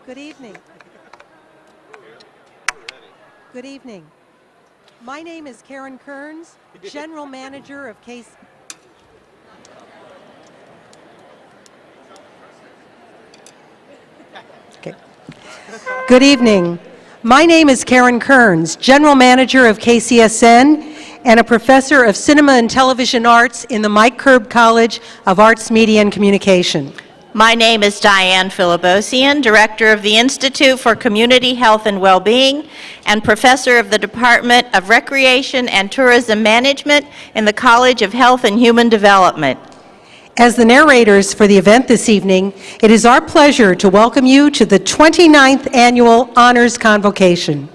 Good evening. Good evening. My name is Karen Kearns, General Manager of Good evening. My name is Karen Kearns, General Manager of KCSN and a Professor of Cinema and Television Arts in the Mike Curb College of Arts, Media, and Communication. My name is Diane Philibosian, Director of the Institute for Community Health and Well-Being and Professor of the Department of Recreation and Tourism Management in the College of Health and Human Development. As the narrators for the event this evening, it is our pleasure to welcome you to the 29th Annual Honors Convocation.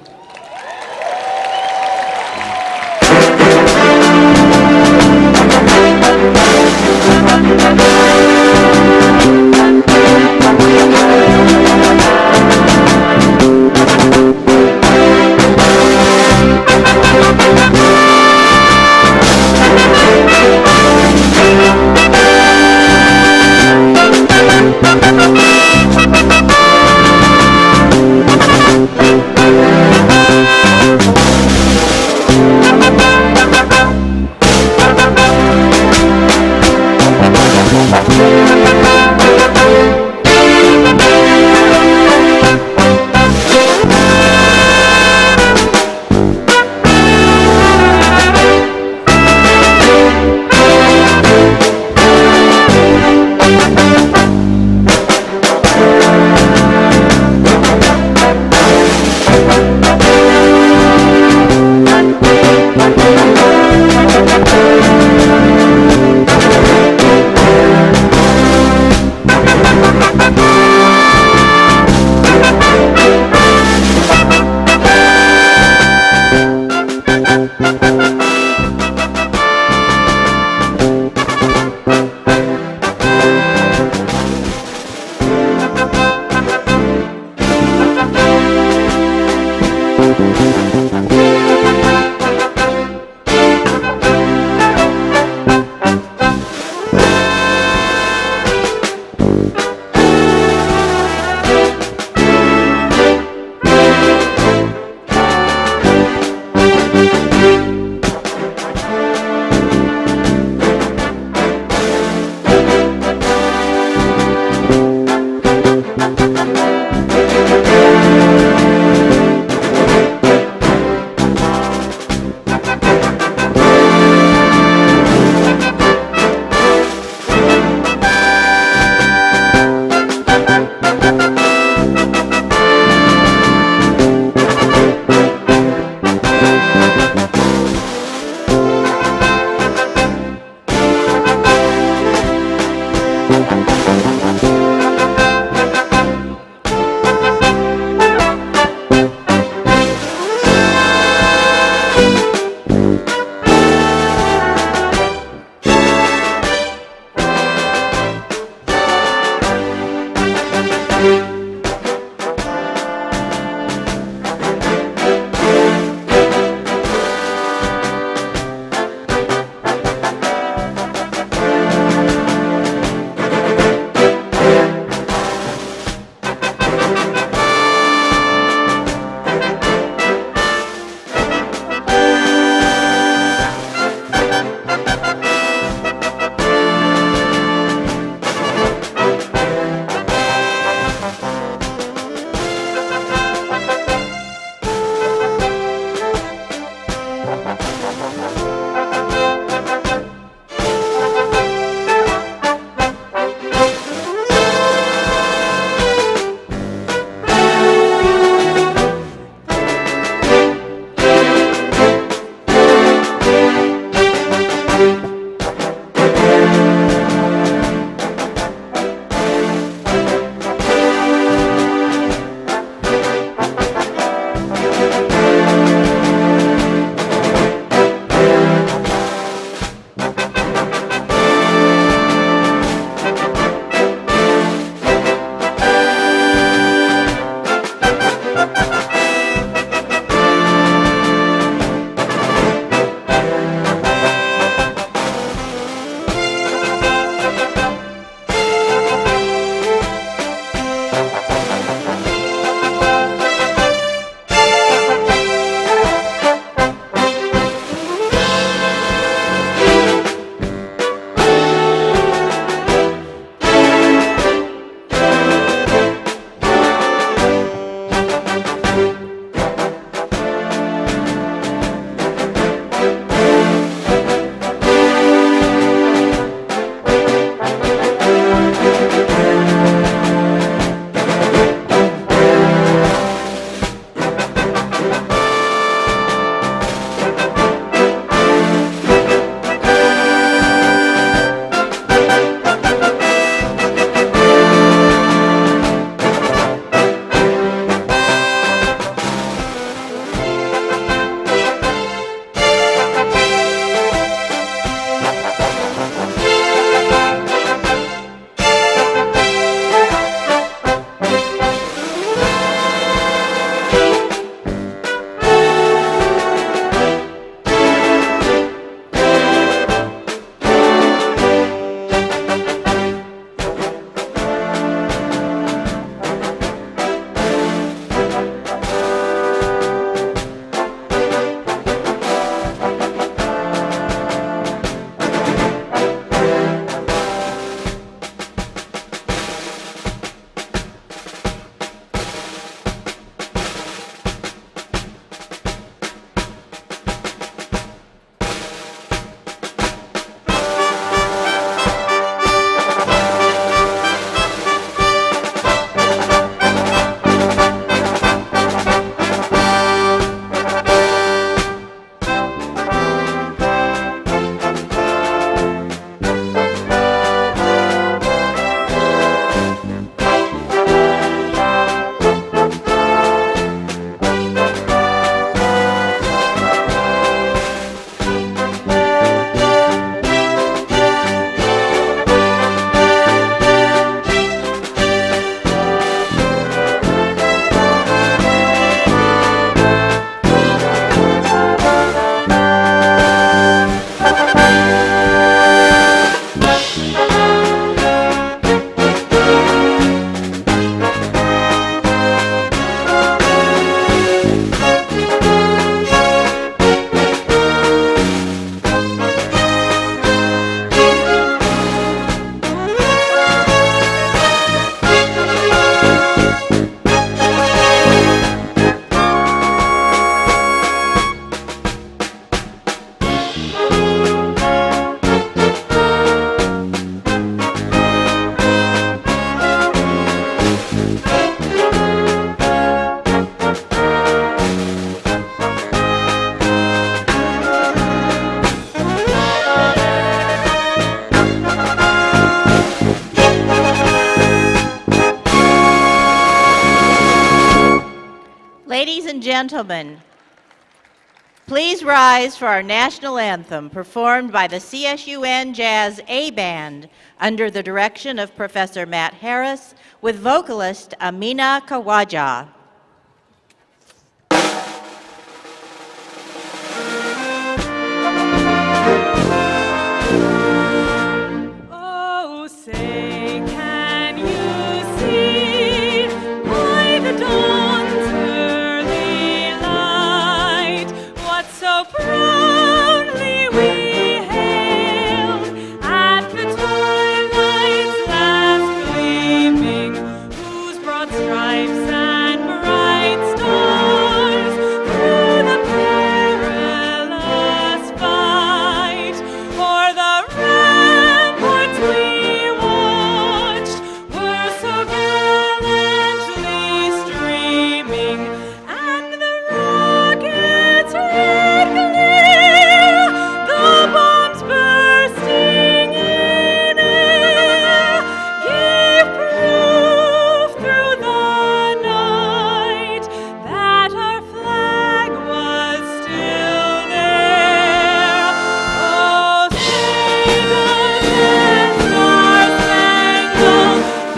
gentlemen, please rise for our national anthem performed by the CSUN Jazz A Band under the direction of Professor Matt Harris with vocalist Amina Kawaja. Oh, say, can you see by the dawn's early light what so proudly we hailed at the twilight's last gleaming, whose broad stripes and bright stars through the perilous fight o'er the ramparts we watched were so gallantly streaming, and the rockets' red glare, the bombs bursting in air, gave proof through the night that our flag was still there. Oh, say does that star-spangled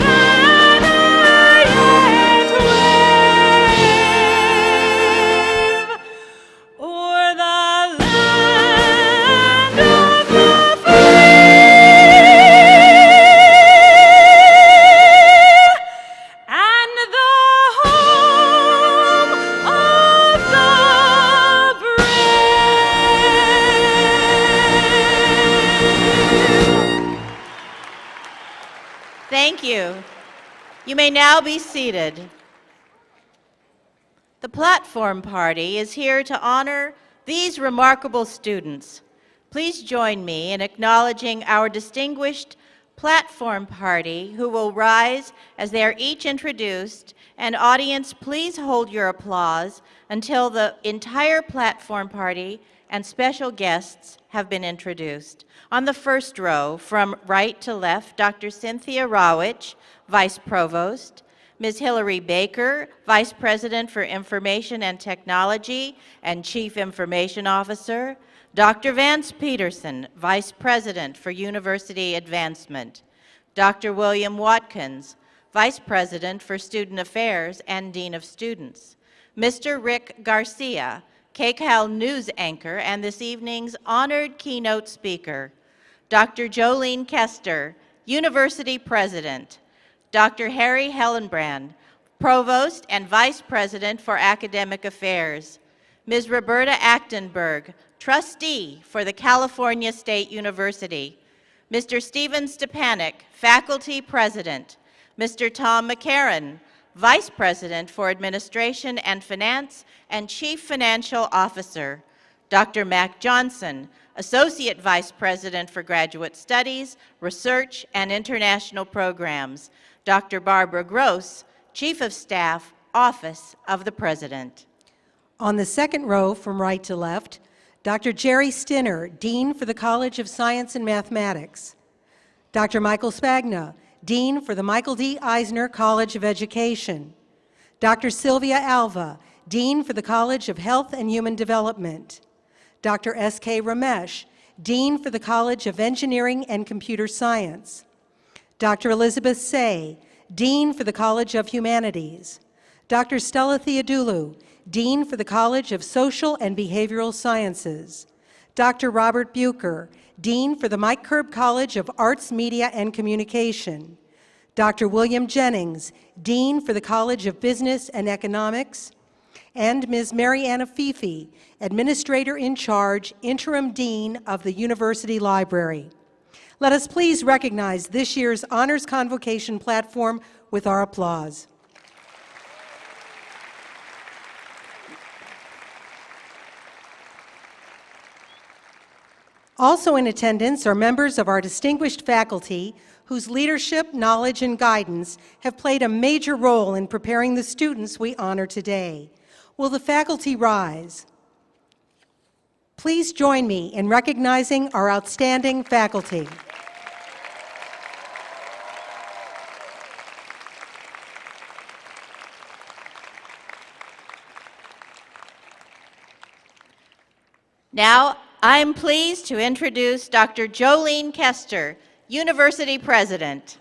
banner yet wave o'er the land of the free and the home of the brave. Thank you. You may now be seated. The Platform Party is here to honor these remarkable students. Please join me in acknowledging our distinguished Platform Party who will rise as they are each introduced, and audience, please hold your applause until the entire Platform Party and special guests have been introduced. On the first row, from right to left, Dr. Cynthia Rawich, Vice Provost, Ms. Hillary Baker, Vice President for Information and Technology and Chief Information Officer, Dr. Vance Peterson, Vice President for University Advancement, Dr. William Watkins, Vice President for Student Affairs and Dean of Students, Mr. Rick Garcia, KCAL News Anchor and this evening's honored keynote speaker, Dr. Jolene Koester, University President, Dr. Harry Hellenbrand, Provost and Vice President for Academic Affairs, Ms. Roberta Achtenberg, Trustee for the California State University, Mr. Stephen Stepanek, Faculty President, Mr. Tom McCarran, Vice President for Administration and Finance and Chief Financial Officer, Dr. Mac Johnson, Associate Vice President for Graduate Studies, Research, and International Programs, Dr. Barbara Gross, Chief of Staff, Office of the President. On the second row, from right to left, Dr. Jerry Stinner, Dean for the College of Science and Mathematics, Dr. Michael Spagna, Dean for the Michael D. Eisner College of Education, Dr. Sylvia Alva, Dean for the College of Health and Human Development, Dr. S.K. Ramesh, Dean for the College of Engineering and Computer Science, Dr. Elizabeth Say, Dean for the College of Humanities, Dr. Stella Theodoulou, Dean for the College of Social and Behavioral Sciences, Dr. Robert Bucher, Dean for the Mike Curb College of Arts, Media, and Communication, Dr. William Jennings, Dean for the College of Business and Economics, and Ms. Mary Anna Fifi, Administrator in Charge, Interim Dean of the University Library. Let us please recognize this year's Honors Convocation platform with our applause. Also in attendance are members of our distinguished faculty whose leadership, knowledge, and guidance have played a major role in preparing the students we honor today. Will the faculty rise? Please join me in recognizing our outstanding faculty. Now, I'm pleased to introduce Dr. Jolene Koester, University President.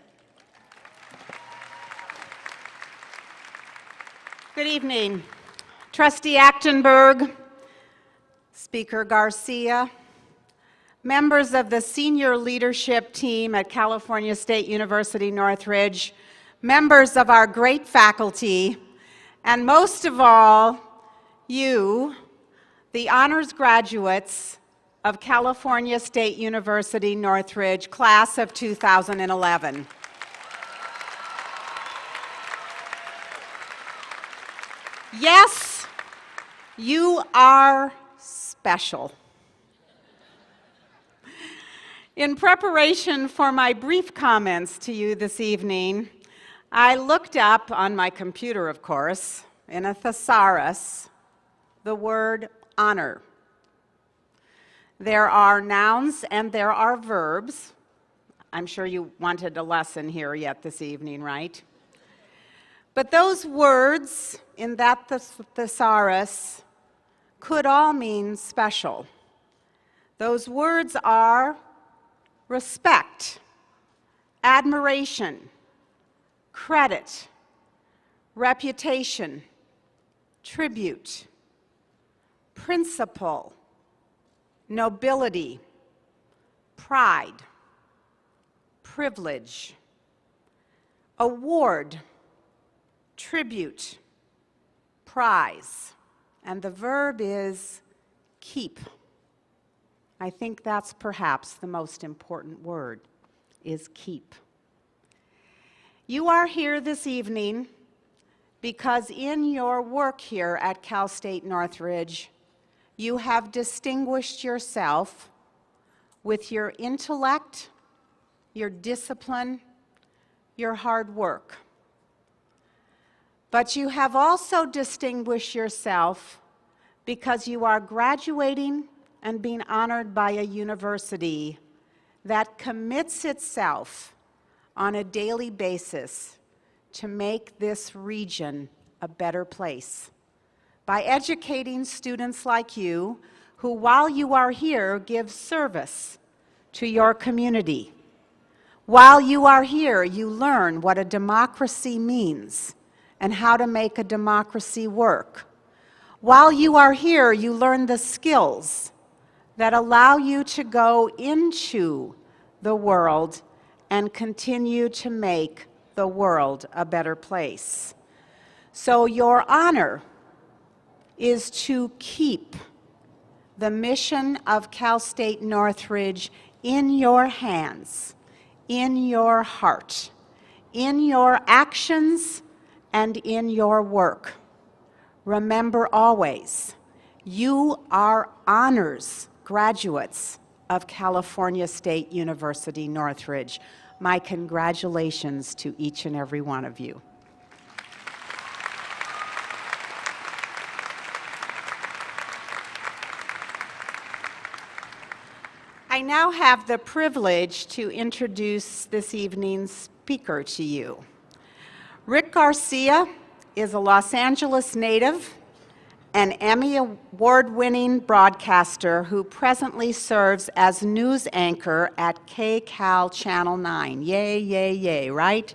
Good evening. Trustee Achtenberg, Speaker Garcia, members of the senior leadership team at California State University Northridge, members of our great faculty, and most of all, you, the honors graduates of California State University Northridge, class of 2011. Yes, you are special. In preparation for my brief comments to you this evening, I looked up on my computer, of course, in a thesaurus, the word honor. There are nouns and there are verbs. I'm sure you wanted a lesson here yet this evening, right? But those words in that thesaurus could all mean special. Those words are respect, admiration, credit, reputation, tribute, principle, nobility, pride, privilege, award, tribute, prize, and the verb is keep. I think that's perhaps the most important word, is keep. You are here this evening because in your work here at Cal State Northridge, you have distinguished yourself with your intellect, your discipline, your hard work. But you have also distinguished yourself because you are graduating and being honored by a university that commits itself on a daily basis to make this region a better place by educating students like you who, while you are here, give service to your community. While you are here, you learn what a democracy means and how to make a democracy work. While you are here, you learn the skills that allow you to go into the world and continue to make the world a better place. So your honor is to keep the mission of Cal State Northridge in your hands, in your heart, in your actions, and in your work. Remember always, you are honors graduates of California State University Northridge. My congratulations to each and every one of you. I now have the privilege to introduce this evening's speaker to you. Rick Garcia is a Los Angeles native, an Emmy Award-winning broadcaster who presently serves as news anchor at KCAL Channel 9. Yay, yay, yay, right?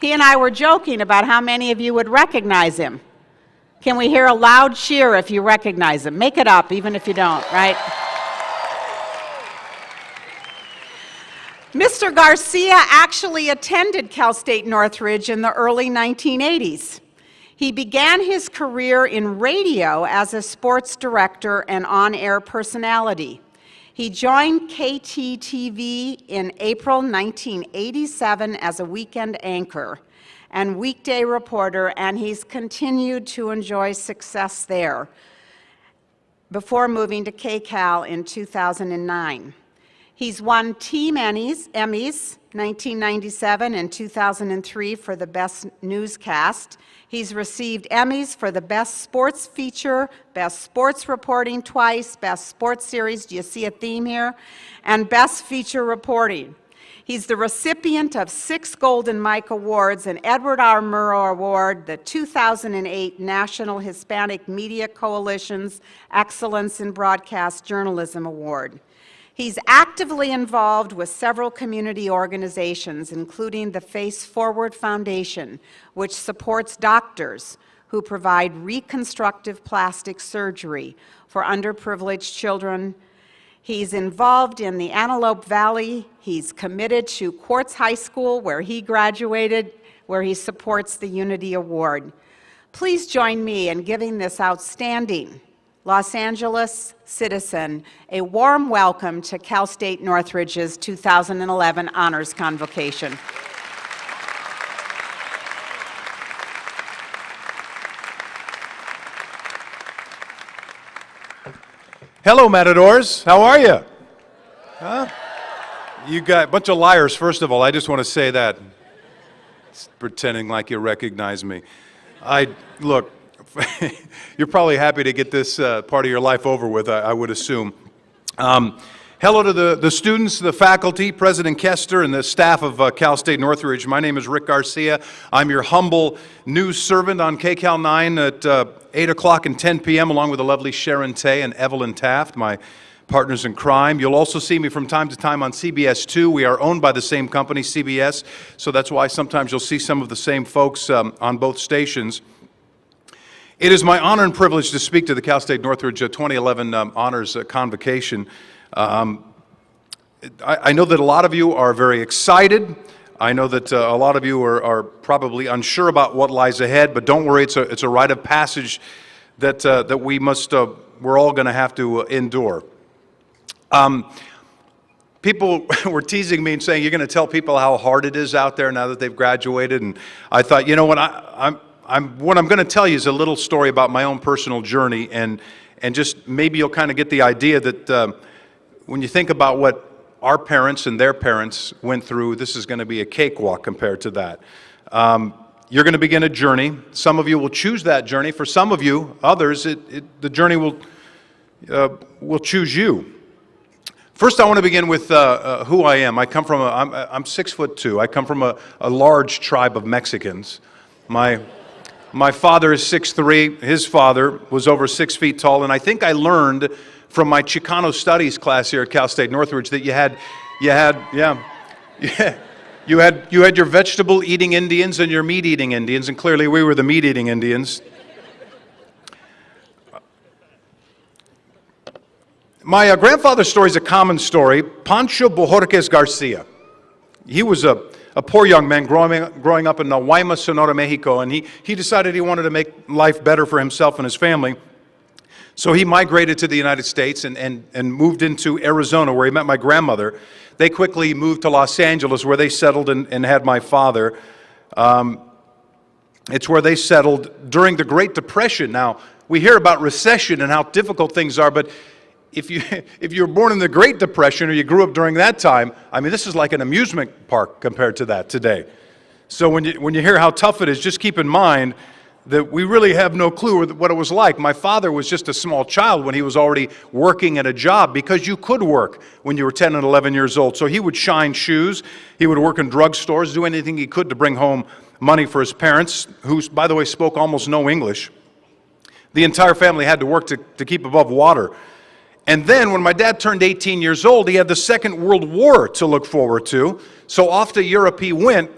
He and I were joking about how many of you would recognize him. Can we hear a loud cheer if you recognize him? Make it up, even if you don't, right? Mr. Garcia actually attended Cal State Northridge in the early 1980s. He began his career in radio as a sports director and on-air personality. He joined KTTV in April 1987 as a weekend anchor and weekday reporter, and he's continued to enjoy success there before moving to KCAL in 2009. He's won Team Emmys, 1997 and 2003 for the Best Newscast. He's received Emmys for the Best Sports Feature, Best Sports Reporting twice, Best Sports Series, do you see a theme here? And Best Feature Reporting. He's the recipient of 6 Golden Mike Awards, an Edward R. Murrow Award, the 2008 National Hispanic Media Coalition's Excellence in Broadcast Journalism Award. He's actively involved with several community organizations, including the Face Forward Foundation, which supports doctors who provide reconstructive plastic surgery for underprivileged children. He's involved in the Antelope Valley. He's committed to Quartz High School, where he graduated, where he supports the Unity Award. Please join me in giving this outstanding Los Angeles citizen a warm welcome to Cal State Northridge's 2011 Honors Convocation. Hello, Matadors. How are you? Huh? You got a bunch of liars, first of all. I just want to say that. It's pretending like you recognize me. Look, you're probably happy to get this part of your life over with, I would assume. Hello to the students, the faculty, President Koester, and the staff of Cal State Northridge. My name is Rick Garcia. I'm your humble news servant on KCAL 9 at 8 o'clock and 10 p.m., along with the lovely Sharon Tay and Evelyn Taft, my partners in crime. You'll also see me from time to time on CBS 2. We are owned by the same company, CBS, so that's why sometimes you'll see some of the same folks on both stations. It is my honor and privilege to speak to the Cal State Northridge 2011 Honors Convocation. I know that a lot of you are very excited. I know that a lot of you are probably unsure about what lies ahead, but don't worry, it's a rite of passage that we're all going to have to endure. People were teasing me and saying, you're going to tell people how hard it is out there now that they've graduated, and I thought, you know what, what I'm going to tell you is a little story about my own personal journey, and just maybe you'll kind of get the idea that when you think about what our parents and their parents went through, this is going to be a cakewalk compared to that. You're going to begin a journey. Some of you will choose that journey. For some of you, others, the journey will choose you. First, I want to begin with who I am. I'm 6'2". I come from a large tribe of Mexicans. My father is 6'3". His father was over 6 feet tall, and I think I learned from my Chicano studies class here at Cal State Northridge that you had your vegetable-eating Indians and your meat-eating Indians, and clearly we were the meat-eating Indians. My grandfather's story is a common story. Pancho Bojorquez Garcia. He was a poor young man growing up in Guaymas, Sonora, Mexico, and he decided he wanted to make life better for himself and his family. So he migrated to the United States and moved into Arizona, where he met my grandmother. They quickly moved to Los Angeles, where they settled and had my father. It's where they settled during the Great Depression. Now, we hear about recession and how difficult things are, but if you were born in the Great Depression or you grew up during that time, I mean, this is like an amusement park compared to that today. So when you hear how tough it is, just keep in mind that we really have no clue what it was like. My father was just a small child when he was already working at a job, because you could work when you were 10 and 11 years old. So he would shine shoes, he would work in drugstores, do anything he could to bring home money for his parents, who, by the way, spoke almost no English. The entire family had to work to keep above water. And then when my dad turned 18 years old, he had the Second World War to look forward to. So off to Europe he went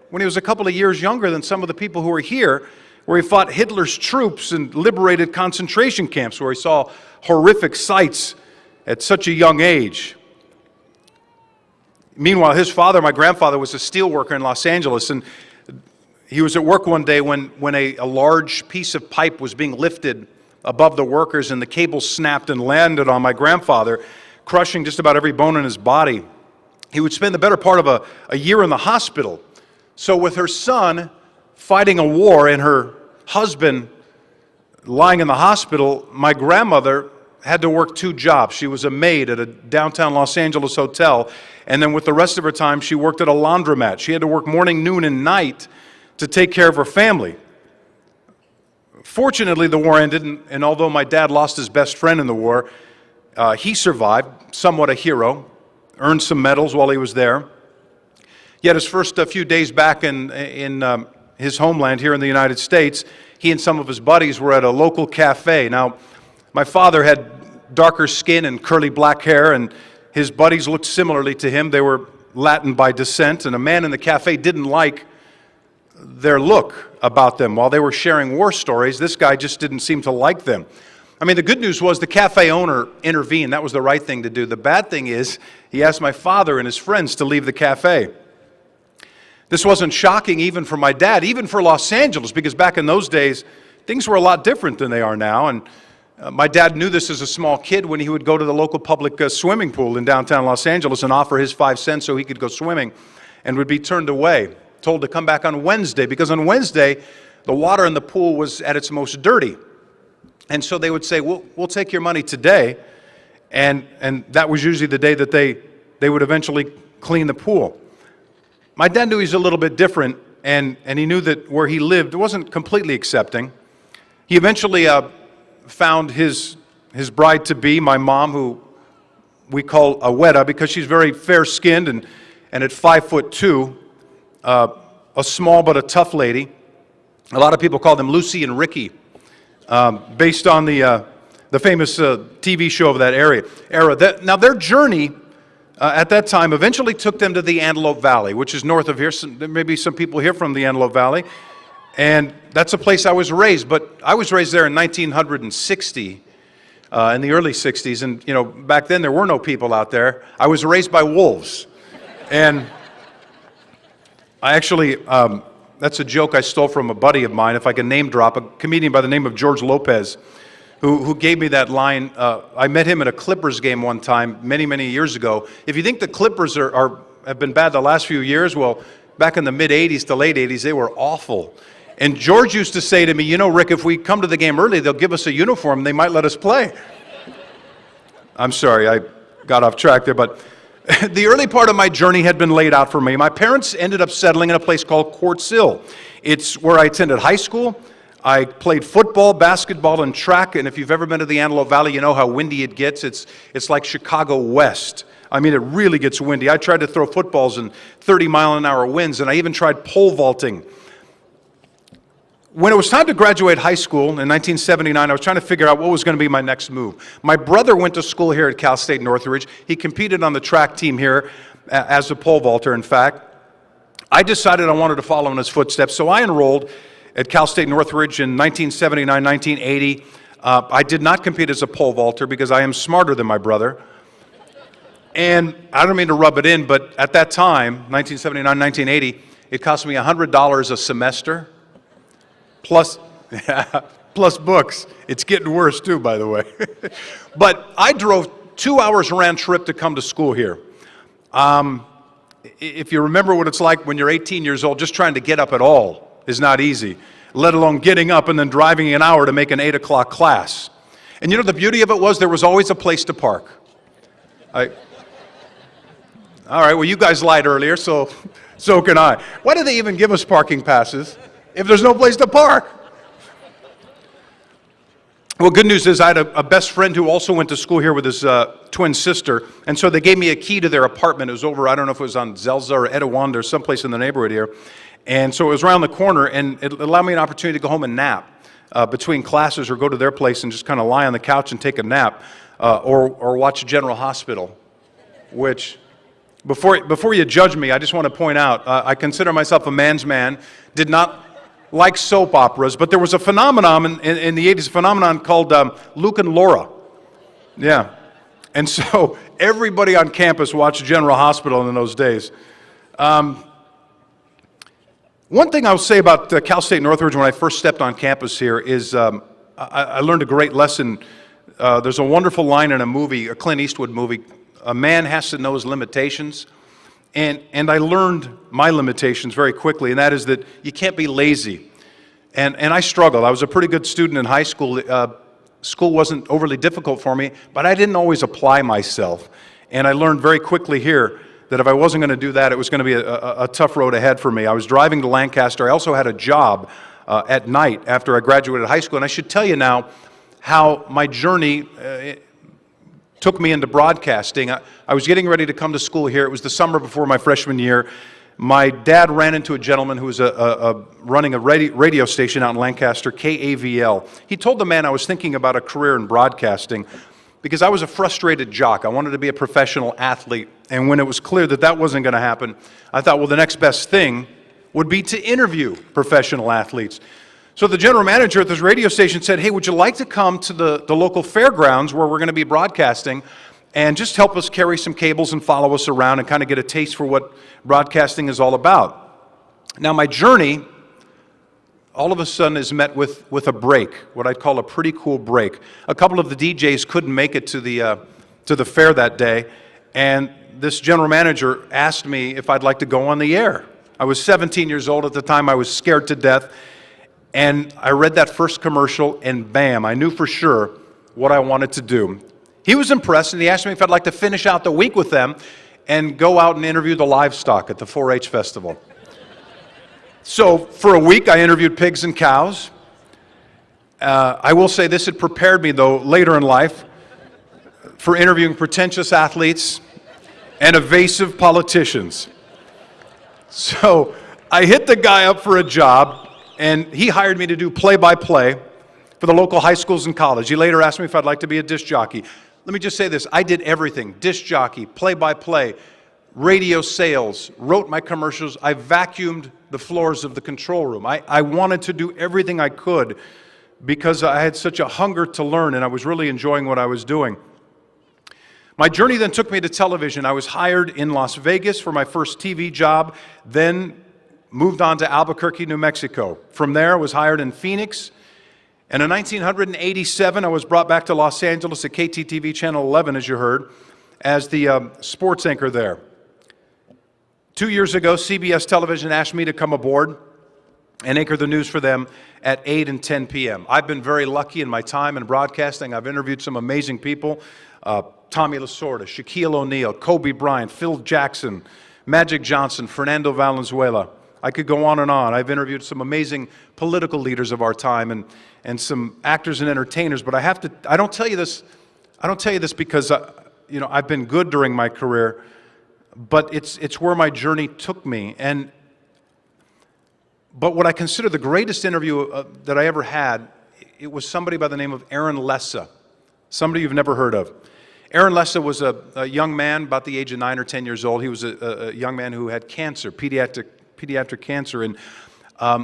when he was a couple of years younger than some of the people who are here, where he fought Hitler's troops and liberated concentration camps, where he saw horrific sights at such a young age. Meanwhile, his father, my grandfather, was a steel worker in Los Angeles, and he was at work one day when a large piece of pipe was being lifted above the workers, and the cable snapped and landed on my grandfather, crushing just about every bone in his body. He would spend the better part of a year in the hospital. So with her son fighting a war and her husband lying in the hospital, my grandmother had to work 2 jobs. She was a maid at a downtown Los Angeles hotel, and then with the rest of her time, she worked at a laundromat. She had to work morning, noon, and night to take care of her family. Fortunately, the war ended, and although my dad lost his best friend in the war, he survived, somewhat a hero, earned some medals while he was there. Yet his first few days back in his homeland here in the United States, he and some of his buddies were at a local cafe. Now, my father had darker skin and curly black hair, and his buddies looked similarly to him. They were Latin by descent, and a man in the cafe didn't like their look about them. While they were sharing war stories, this guy just didn't seem to like them. I mean, the good news was the cafe owner intervened. That was the right thing to do. The bad thing is he asked my father and his friends to leave the cafe. This wasn't shocking even for my dad, even for Los Angeles, because back in those days, things were a lot different than they are now. And my dad knew this as a small kid when he would go to the local public swimming pool in downtown Los Angeles and offer his 5 cents so he could go swimming, and would be turned away, told to come back on Wednesday, because on Wednesday, the water in the pool was at its most dirty. And so they would say, we'll take your money today, and that was usually the day that they would eventually clean the pool. My dad knew he was a little bit different, and he knew that where he lived wasn't completely accepting. He eventually found his bride-to-be, my mom, who we call Aweta because she's very fair-skinned and at 5'2", a small but a tough lady. A lot of people call them Lucy and Ricky, based on the famous TV show of that era. Now, their journey at that time eventually took them to the Antelope Valley, which is north of here. There may be some people here from the Antelope Valley, and that's a place I was raised. But I was raised there in 1960, in the early 60s, and back then there were no people out there. I was raised by wolves, and I actually, that's a joke I stole from a buddy of mine, if I can name drop, a comedian by the name of George Lopez, who gave me that line. I met him at a Clippers game one time, many, many years ago. If you think the Clippers have been bad the last few years, well, back in the mid-'80s to late 80s, they were awful. And George used to say to me, Rick, if we come to the game early, they'll give us a uniform, they might let us play. I'm sorry, I got off track there, but the early part of my journey had been laid out for me. My parents ended up settling in a place called Quartz Hill. It's where I attended high school. I played football, basketball, and track, and if you've ever been to the Antelope Valley, you know how windy it gets. It's like Chicago West. I mean, it really gets windy. I tried to throw footballs in 30-mile-an-hour winds, and I even tried pole vaulting. When it was time to graduate high school in 1979, I was trying to figure out what was going to be my next move. My brother went to school here at Cal State Northridge. He competed on the track team here as a pole vaulter, in fact. I decided I wanted to follow in his footsteps, so I enrolled at Cal State Northridge in 1979, 1980. I did not compete as a pole vaulter because I am smarter than my brother. And I don't mean to rub it in, but at that time, 1979, 1980, it cost me $100 a semester, plus books. It's getting worse too, by the way. But I drove 2 hours round trip to come to school here. If you remember what it's like when you're 18 years old, just trying to get up at all is not easy, let alone getting up and then driving an hour to make an 8 o'clock class. And the beauty of it was there was always a place to park. All right, well, you guys lied earlier, so can I. Why do they even give us parking passes if there's no place to park? Well, good news is I had a best friend who also went to school here with his twin sister, and so they gave me a key to their apartment. It was over, I don't know if it was on Zelza or Etowanda or someplace in the neighborhood here. And so it was around the corner, and it allowed me an opportunity to go home and nap between classes, or go to their place and just kind of lie on the couch and take a nap, or watch General Hospital, which, before you judge me, I just want to point out, I consider myself a man's man, did not like soap operas, but there was a phenomenon in the 80s, a phenomenon called Luke and Laura. Yeah. And so everybody on campus watched General Hospital in those days. One thing I'll say about Cal State Northridge when I first stepped on campus here is I learned a great lesson. There's a wonderful line in a movie, a Clint Eastwood movie, a man has to know his limitations. And I learned my limitations very quickly, and that is that you can't be lazy. And I struggled. I was a pretty good student in high school. School wasn't overly difficult for me, but I didn't always apply myself. And I learned very quickly here that if I wasn't going to do that, it was going to be a tough road ahead for me. I was driving to Lancaster. I also had a job at night after I graduated high school. And I should tell you now how my journey took me into broadcasting. I was getting ready to come to school here. It was the summer before my freshman year. My dad ran into a gentleman who was running a radio station out in Lancaster, KAVL. He told the man I was thinking about a career in broadcasting because I was a frustrated jock. I wanted to be a professional athlete. And when it was clear that that wasn't going to happen, I thought, well, the next best thing would be to interview professional athletes. So the general manager at this radio station said, hey, would you like to come to the local fairgrounds where we're going to be broadcasting and just help us carry some cables and follow us around and kind of get a taste for what broadcasting is all about. Now, my journey, all of a sudden, is met with a break, what I'd call a pretty cool break. A couple of the DJs couldn't make it to the fair that day, and this general manager asked me if I'd like to go on the air. I was 17 years old at the time. I was scared to death, and I read that first commercial, and bam, I knew for sure what I wanted to do. He was impressed, and he asked me if I'd like to finish out the week with them and go out and interview the livestock at the 4-H festival. So for a week, I interviewed pigs and cows. I will say this, it prepared me, though, later in life for interviewing pretentious athletes and evasive politicians. So I hit the guy up for a job, and he hired me to do play-by-play for the local high schools and college. He later asked me if I'd like to be a disc jockey. Let me just say this, I did everything, disc jockey, play-by-play, radio sales, wrote my commercials, I vacuumed the floors of the control room. I wanted to do everything I could because I had such a hunger to learn and I was really enjoying what I was doing. My journey then took me to television. I was hired in Las Vegas for my first TV job, then moved on to Albuquerque, New Mexico. From there, I was hired in Phoenix. And in 1987, I was brought back to Los Angeles at KTTV Channel 11, as you heard, as the sports anchor there. 2 years ago, CBS Television asked me to come aboard and anchor the news for them at 8 and 10 p.m. I've been very lucky in my time in broadcasting. I've interviewed some amazing people, Tommy Lasorda, Shaquille O'Neal, Kobe Bryant, Phil Jackson, Magic Johnson, Fernando Valenzuela. I could go on and on. I've interviewed some amazing political leaders of our time and some actors and entertainers, but I don't tell you this because I've been good during my career, but it's where my journey took me. But what I consider the greatest interview that I ever had, it was somebody by the name of Aaron Lessa, somebody you've never heard of. Aaron Lessa was a young man about the age of 9 or 10 years old. He was a young man who had cancer, pediatric cancer, and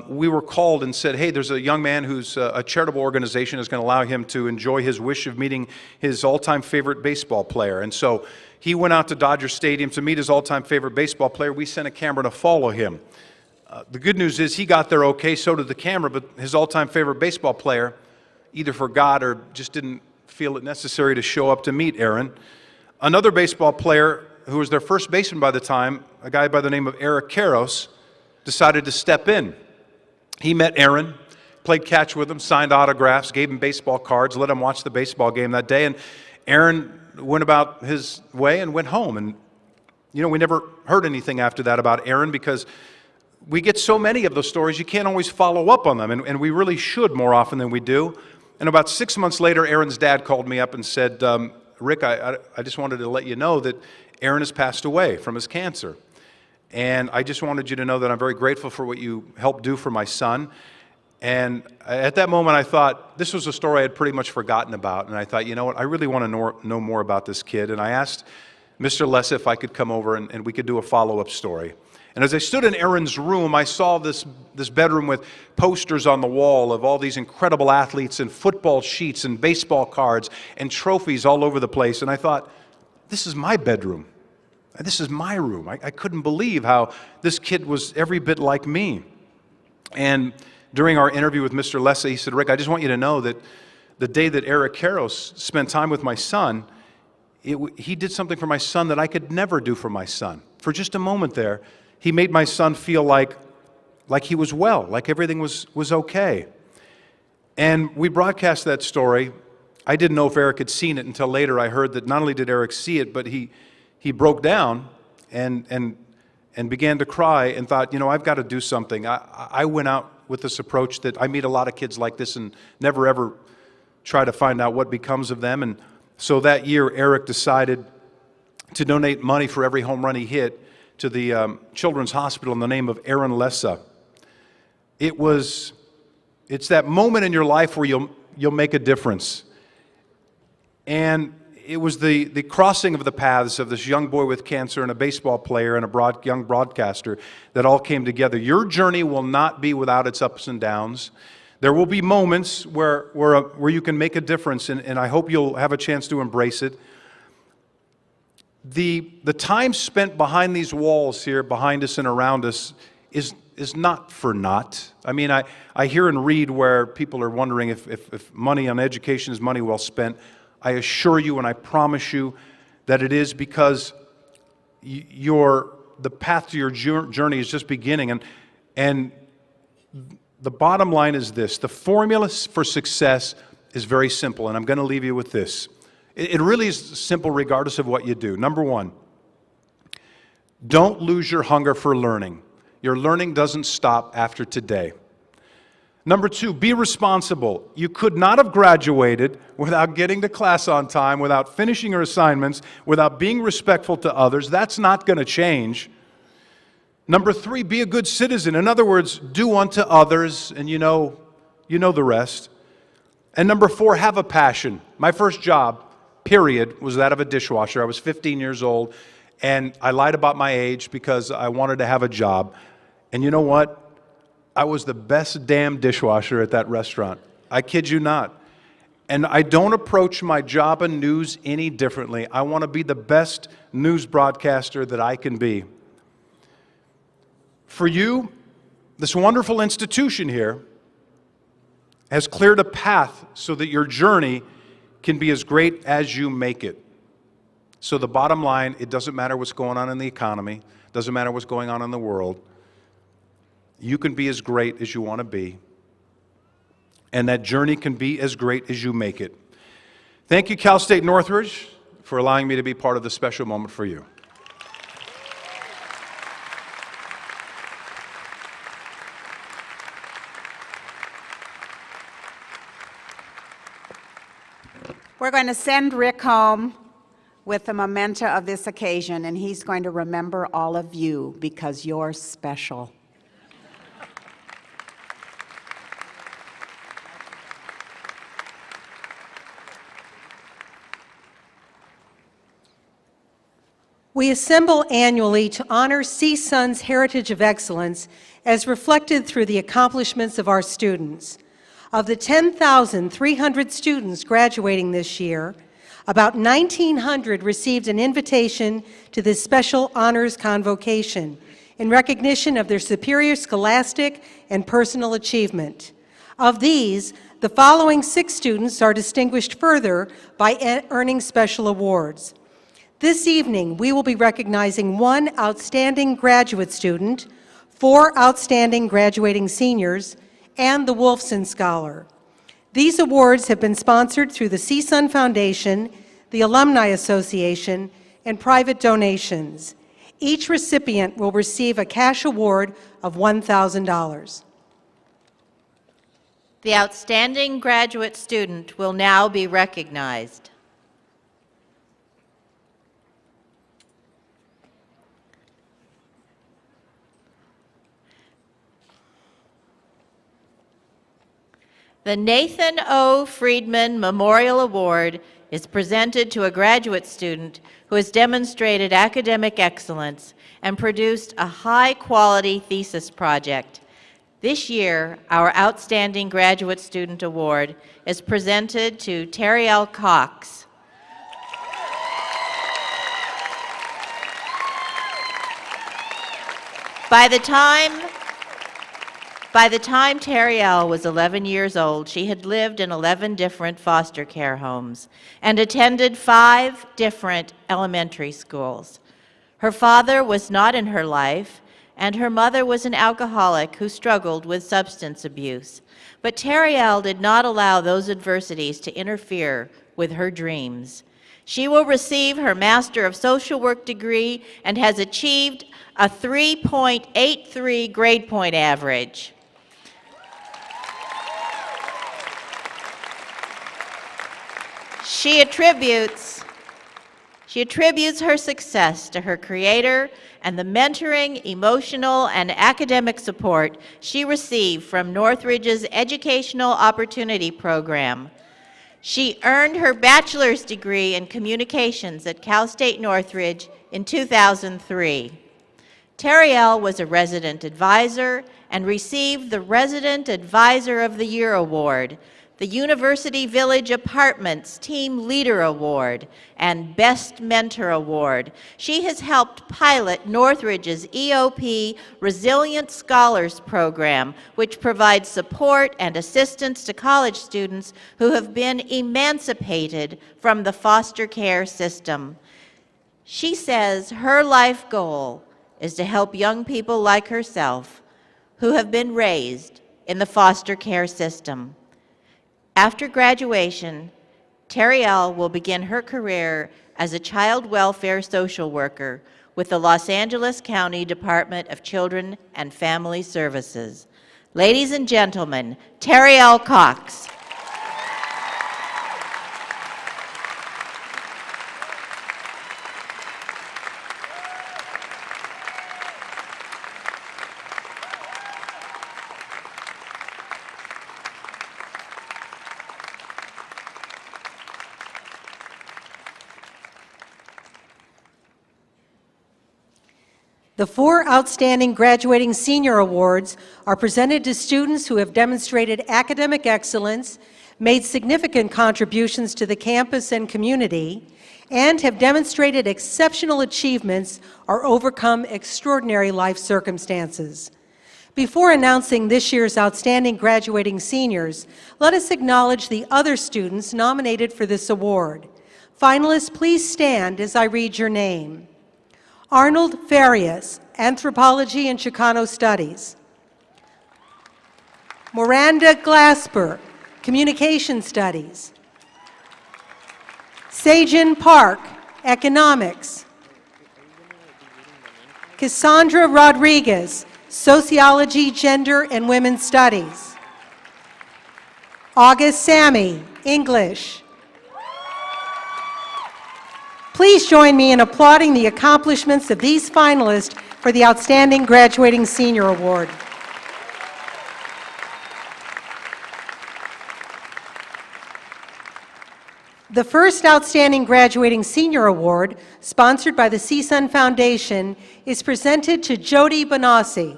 we were called and said, hey, there's a young man who's a charitable organization is going to allow him to enjoy his wish of meeting his all-time favorite baseball player. And so he went out to Dodger Stadium to meet his all-time favorite baseball player. We sent a camera to follow him. The good news is he got there okay, so did the camera, but his all-time favorite baseball player either forgot or just didn't feel it necessary to show up to meet Aaron. Another baseball player who was their first baseman by the time, a guy by the name of Eric Karros, decided to step in. He met Aaron, played catch with him, signed autographs, gave him baseball cards, let him watch the baseball game that day, and Aaron went about his way and went home. And, we never heard anything after that about Aaron because we get so many of those stories, you can't always follow up on them, and we really should more often than we do. And about 6 months later, Aaron's dad called me up and said, Rick, I just wanted to let you know that Aaron has passed away from his cancer. And I just wanted you to know that I'm very grateful for what you helped do for my son. And at that moment, I thought, this was a story I had pretty much forgotten about. And I thought, you know what, I really want to know more about this kid. And I asked Mr. Lessa if I could come over and we could do a follow-up story. And as I stood in Aaron's room, I saw this bedroom with posters on the wall of all these incredible athletes and football sheets and baseball cards and trophies all over the place. And I thought, this is my bedroom. This is my room. I couldn't believe how this kid was every bit like me. And during our interview with Mr. Lessa, he said, Rick, I just want you to know that the day that Eric Karros spent time with my son, he did something for my son that I could never do for my son. For just a moment there, he made my son feel like he was well, like everything was okay. And we broadcast that story. I didn't know if Eric had seen it until later. I heard that not only did Eric see it, but he broke down and began to cry and thought, I've got to do something. I went out with this approach that I meet a lot of kids like this and never ever try to find out what becomes of them. And so that year, Eric decided to donate money for every home run he hit to the Children's Hospital in the name of Aaron Lessa. It's that moment in your life where you'll make a difference. And it was the crossing of the paths of this young boy with cancer and a baseball player and a young broadcaster that all came together. Your journey will not be without its ups and downs. There will be moments where you can make a difference, and I hope you'll have a chance to embrace it. The time spent behind these walls here, behind us and around us, is not for naught. I mean, I hear and read where people are wondering if money on education is money well spent. I assure you and I promise you that it is, because the path to your journey is just beginning. And the bottom line is this: the formula for success is very simple, and I'm going to leave you with this. It really is simple regardless of what you do. Number one, don't lose your hunger for learning. Your learning doesn't stop after today. Number two, be responsible. You could not have graduated without getting to class on time, without finishing your assignments, without being respectful to others. That's not going to change. Number three, be a good citizen. In other words, do unto others, and you know the rest. And number four, have a passion. My first job, period, was that of a dishwasher. I was 15 years old, and I lied about my age because I wanted to have a job. And you know what? I was the best damn dishwasher at that restaurant. I kid you not. And I don't approach my job in news any differently. I want to be the best news broadcaster that I can be. For you, this wonderful institution here has cleared a path so that your journey can be as great as you make it. So the bottom line, it doesn't matter what's going on in the economy, doesn't matter what's going on in the world. You can be as great as you want to be, and that journey can be as great as you make it. Thank you, Cal State Northridge, for allowing me to be part of this special moment for you. We're going to send Rick home with the memento of this occasion, and he's going to remember all of you because you're special. We assemble annually to honor CSUN's heritage of excellence as reflected through the accomplishments of our students. Of the 10,300 students graduating this year, about 1,900 received an invitation to this special honors convocation in recognition of their superior scholastic and personal achievement. Of these, the following 6 students are distinguished further by earning special awards. This evening, we will be recognizing 1 outstanding graduate student, 4 outstanding graduating seniors, and the Wolfson Scholar. These awards have been sponsored through the CSUN Foundation, the Alumni Association, and private donations. Each recipient will receive a cash award of $1,000. The outstanding graduate student will now be recognized. The Nathan O. Friedman Memorial Award is presented to a graduate student who has demonstrated academic excellence and produced a high-quality thesis project. This year, our Outstanding Graduate Student Award is presented to Terrial Cox. By the time Terrial was 11 years old, she had lived in 11 different foster care homes and attended 5 different elementary schools. Her father was not in her life, and her mother was an alcoholic who struggled with substance abuse. But Terrial did not allow those adversities to interfere with her dreams. She will receive her Master of Social Work degree and has achieved a 3.83 grade point average. She attributes She attributes her success to her creator and the mentoring, emotional, and academic support she received from Northridge's Educational Opportunity Program. She earned her bachelor's degree in communications at Cal State Northridge in 2003. Terrial was a resident advisor and received the Resident Advisor of the Year Award, the University Village Apartments Team Leader Award, and Best Mentor Award. She has helped pilot Northridge's EOP Resilient Scholars Program, which provides support and assistance to college students who have been emancipated from the foster care system. She says her life goal is to help young people like herself who have been raised in the foster care system. After graduation, Terrial will begin her career as a child welfare social worker with the Los Angeles County Department of Children and Family Services. Ladies and gentlemen, Terrial Cox. The 4 outstanding graduating senior awards are presented to students who have demonstrated academic excellence, made significant contributions to the campus and community, and have demonstrated exceptional achievements or overcome extraordinary life circumstances. Before announcing this year's outstanding graduating seniors, let us acknowledge the other students nominated for this award. Finalists, please stand as I read your name. Arnold Farias, Anthropology and Chicano Studies. Miranda Glasper, Communication Studies. Sajin Park, Economics. Cassandra Rodriguez, Sociology, Gender, and Women's Studies. August Samie, English. Please join me in applauding the accomplishments of these finalists for the Outstanding Graduating Senior Award. The first Outstanding Graduating Senior Award, sponsored by the CSUN Foundation, is presented to Jodi Bonassi.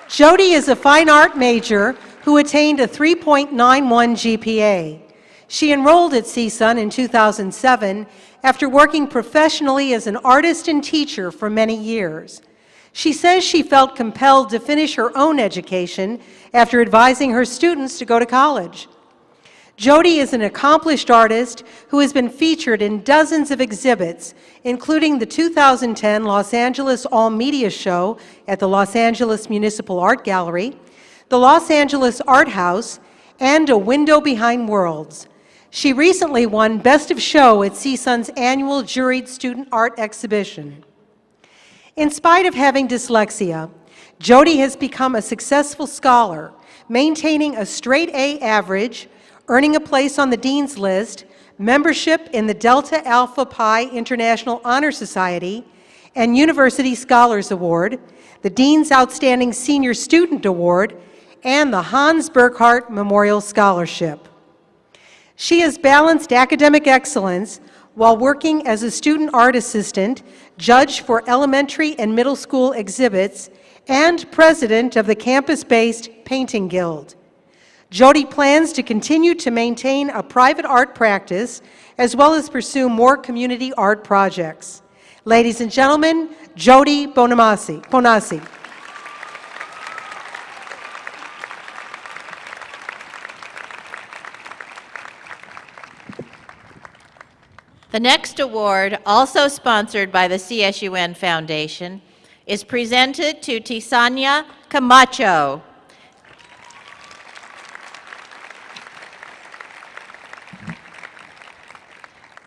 Jodi is a fine art major who attained a 3.91 GPA. She enrolled at CSUN in 2007 after working professionally as an artist and teacher for many years. She says she felt compelled to finish her own education after advising her students to go to college. Jodi is an accomplished artist who has been featured in dozens of exhibits, including the 2010 Los Angeles All Media Show at the Los Angeles Municipal Art Gallery, the Los Angeles Art House, and A Window Behind Worlds. She recently won Best of Show at CSUN's annual juried student art exhibition. In spite of having dyslexia, Jodi has become a successful scholar, maintaining a straight A average, earning a place on the Dean's List, membership in the Delta Alpha Pi International Honor Society, and University Scholars Award, the Dean's Outstanding Senior Student Award, and the Hans Burkhardt Memorial Scholarship. She has balanced academic excellence while working as a student art assistant, judge for elementary and middle school exhibits, and president of the campus-based Painting Guild. Jodi plans to continue to maintain a private art practice as well as pursue more community art projects. Ladies and gentlemen, Jodi Bonassi. The next award, also sponsored by the CSUN Foundation, is presented to Tisania Camacho.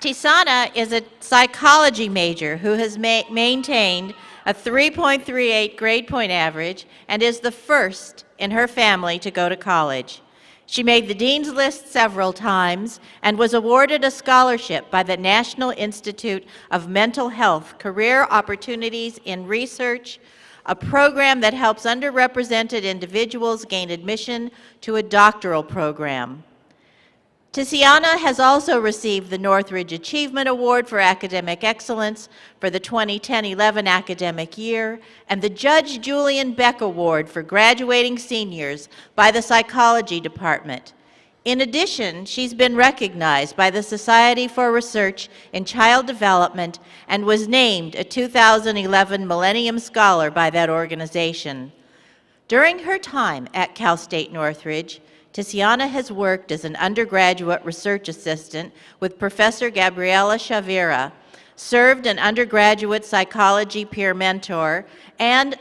Tisana is a psychology major who has maintained a 3.38 grade point average and is the first in her family to go to college. She made the Dean's List several times and was awarded a scholarship by the National Institute of Mental Health Career Opportunities in Research, a program that helps underrepresented individuals gain admission to a doctoral program. Tiziana has also received the Northridge Achievement Award for Academic Excellence for the 2010-11 academic year and the Judge Julian Beck Award for graduating seniors by the Psychology Department. In addition, she's been recognized by the Society for Research in Child Development and was named a 2011 Millennium Scholar by that organization. During her time at Cal State Northridge, Tiziana has worked as an undergraduate research assistant with Professor Gabriela Chavira, served an undergraduate psychology peer mentor, and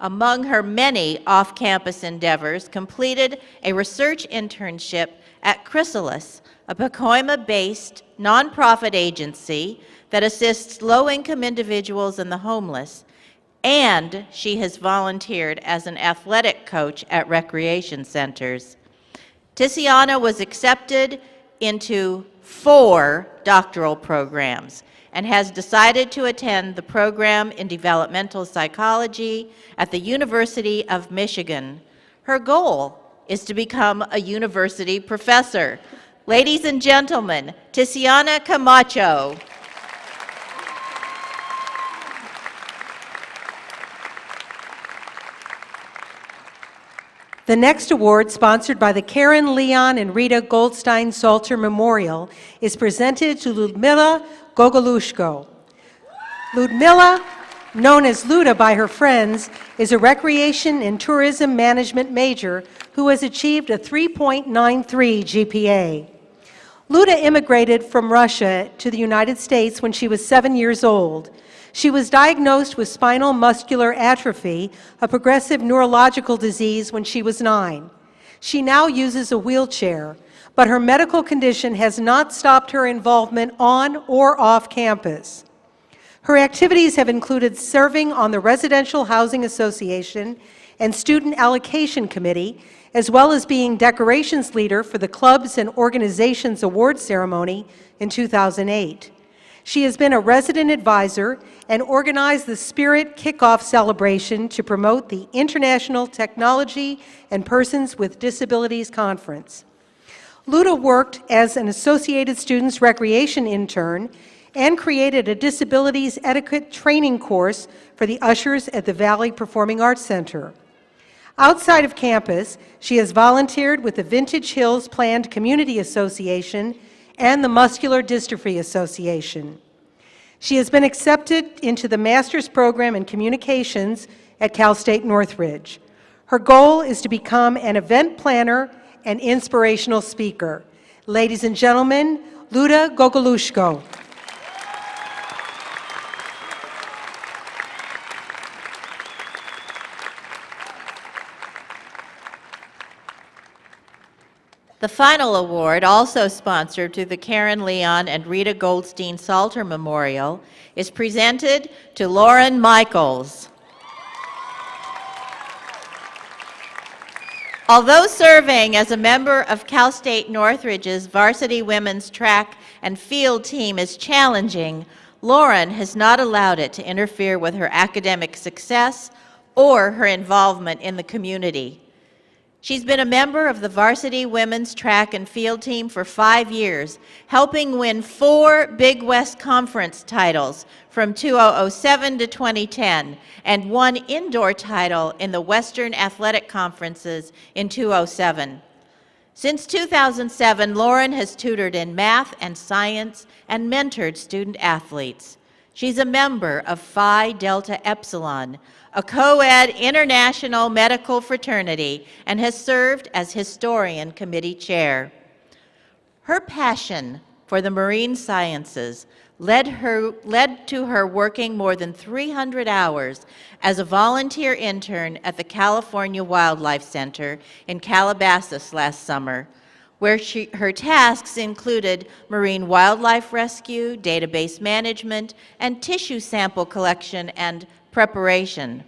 among her many off-campus endeavors, completed a research internship at Chrysalis, a Pacoima-based nonprofit agency that assists low-income individuals and the homeless, and she has volunteered as an athletic coach at recreation centers. Tiziana was accepted into 4 doctoral programs and has decided to attend the program in developmental psychology at the University of Michigan. Her goal is to become a university professor. Ladies and gentlemen, Tiziana Camacho. The next award, sponsored by the Karen, Leon, and Rita Goldstein Salter Memorial, is presented to Lyudimila Gogolushko. Lyudimila, known as Luda by her friends, is a recreation and tourism management major who has achieved a 3.93 GPA. Luda immigrated from Russia to the United States when she was 7 years old. She was diagnosed with spinal muscular atrophy, a progressive neurological disease, when she was 9. She now uses a wheelchair, but her medical condition has not stopped her involvement on or off campus. Her activities have included serving on the Residential Housing Association and Student Allocation Committee, as well as being decorations leader for the Clubs and Organizations Award Ceremony in 2008. She has been a resident advisor and organized the Spirit Kickoff Celebration to promote the International Technology and Persons with Disabilities Conference. Luda worked as an Associated Students Recreation intern and created a disabilities etiquette training course for the ushers at the Valley Performing Arts Center. Outside of campus, she has volunteered with the Vintage Hills Planned Community Association and the Muscular Dystrophy Association. She has been accepted into the Master's Program in Communications at Cal State Northridge. Her goal is to become an event planner and inspirational speaker. Ladies and gentlemen, Lyudimila Gogolushko. The final award, also sponsored through the Karen Leon and Rita Goldstein Salter Memorial, is presented to Lauren Michaels. Although serving as a member of Cal State Northridge's varsity women's track and field team is challenging, Lauren has not allowed it to interfere with her academic success or her involvement in the community. She's been a member of the varsity women's track and field team for 5 years, helping win 4 Big West Conference titles from 2007 to 2010, and 1 indoor title in the Western Athletic Conferences in 2007. Since 2007, Lauren has tutored in math and science and mentored student athletes. She's a member of Phi Delta Epsilon, a co-ed international medical fraternity, and has served as historian committee chair. Her passion for the marine sciences led to her working more than 300 hours as a volunteer intern at the California Wildlife Center in Calabasas last summer, where her tasks included marine wildlife rescue, database management, and tissue sample collection and preparation.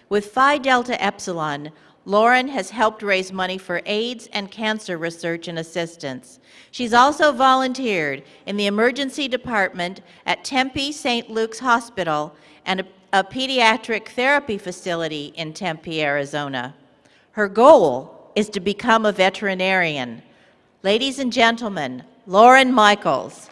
With Phi Delta Epsilon, Lauren has helped raise money for AIDS and cancer research and assistance. She's also volunteered in the emergency department at Tempe St. Luke's Hospital and a pediatric therapy facility in Tempe, Arizona. Her goal is to become a veterinarian. Ladies and gentlemen, Lauren Michaels.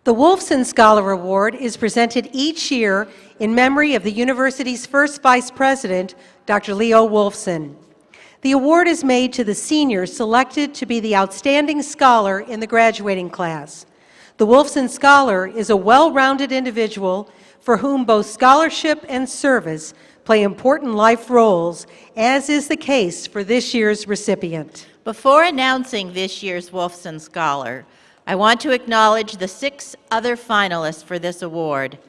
The Wolfson Scholar Award is presented each year in memory of the university's first vice president, Dr. Leo Wolfson. The award is made to the seniors selected to be the outstanding scholar in the graduating class. The Wolfson Scholar is a well-rounded individual for whom both scholarship and service play important life roles, as is the case for this year's recipient. Before announcing this year's Wolfson Scholar, I want to acknowledge the 6 other finalists for this award.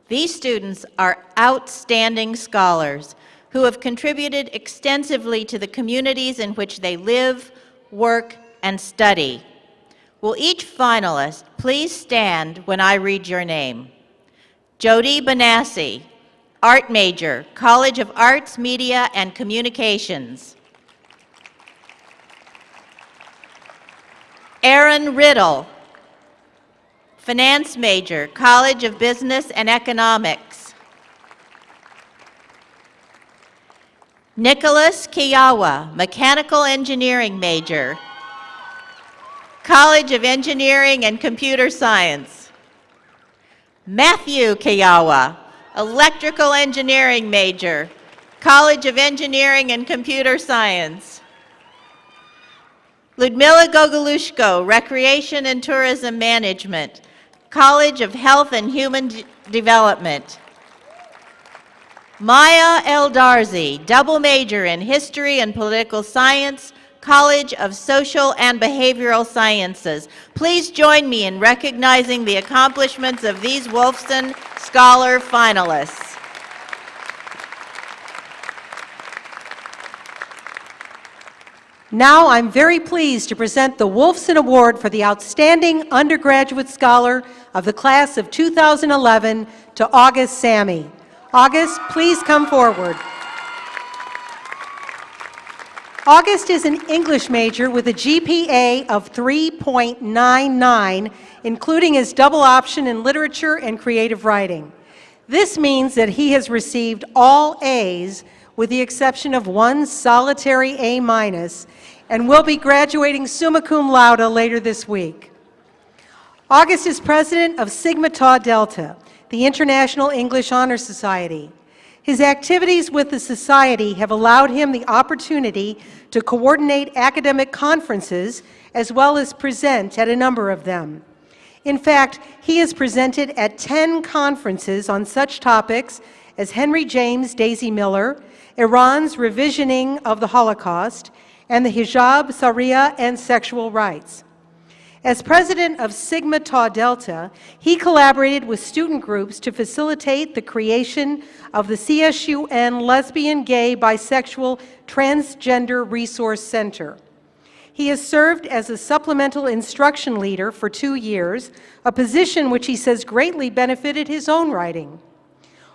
These students are outstanding scholars who have contributed extensively to the communities in which they live, work, and study. Will each finalist please stand when I read your name? Jodi Bonassi, art major, College of Arts, Media, and Communications. Aaron Riddle, finance major, College of Business and Economics. Nicholas Kiyawa, mechanical engineering major, College of Engineering and Computer Science. Matthew Kiyawa, electrical engineering major, College of Engineering and Computer Science. Lyudimila Gogolushko, Recreation and Tourism Management, College of Health and Human Development. Maya Eldarzi, double major in History and Political Science, College of Social and Behavioral Sciences. Please join me in recognizing the accomplishments of these Wolfson Scholar finalists. Now I'm very pleased to present the Wolfson Award for the Outstanding Undergraduate Scholar of the Class of 2011 to August Samie. August, please come forward. August is an English major with a GPA of 3.99, including his double option in literature and creative writing. This means that he has received all A's with the exception of one solitary A-, and will be graduating summa cum laude later this week. August is president of Sigma Tau Delta, the International English Honor Society. His activities with the society have allowed him the opportunity to coordinate academic conferences as well as present at a number of them. In fact, he has presented at 10 conferences on such topics as Henry James Daisy Miller, Iran's revisioning of the Holocaust, and the hijab, Sharia, and sexual rights. As president of Sigma Tau Delta, he collaborated with student groups to facilitate the creation of the CSUN Lesbian, Gay, Bisexual, Transgender Resource Center. He has served as a supplemental instruction leader for 2 years, a position which he says greatly benefited his own writing.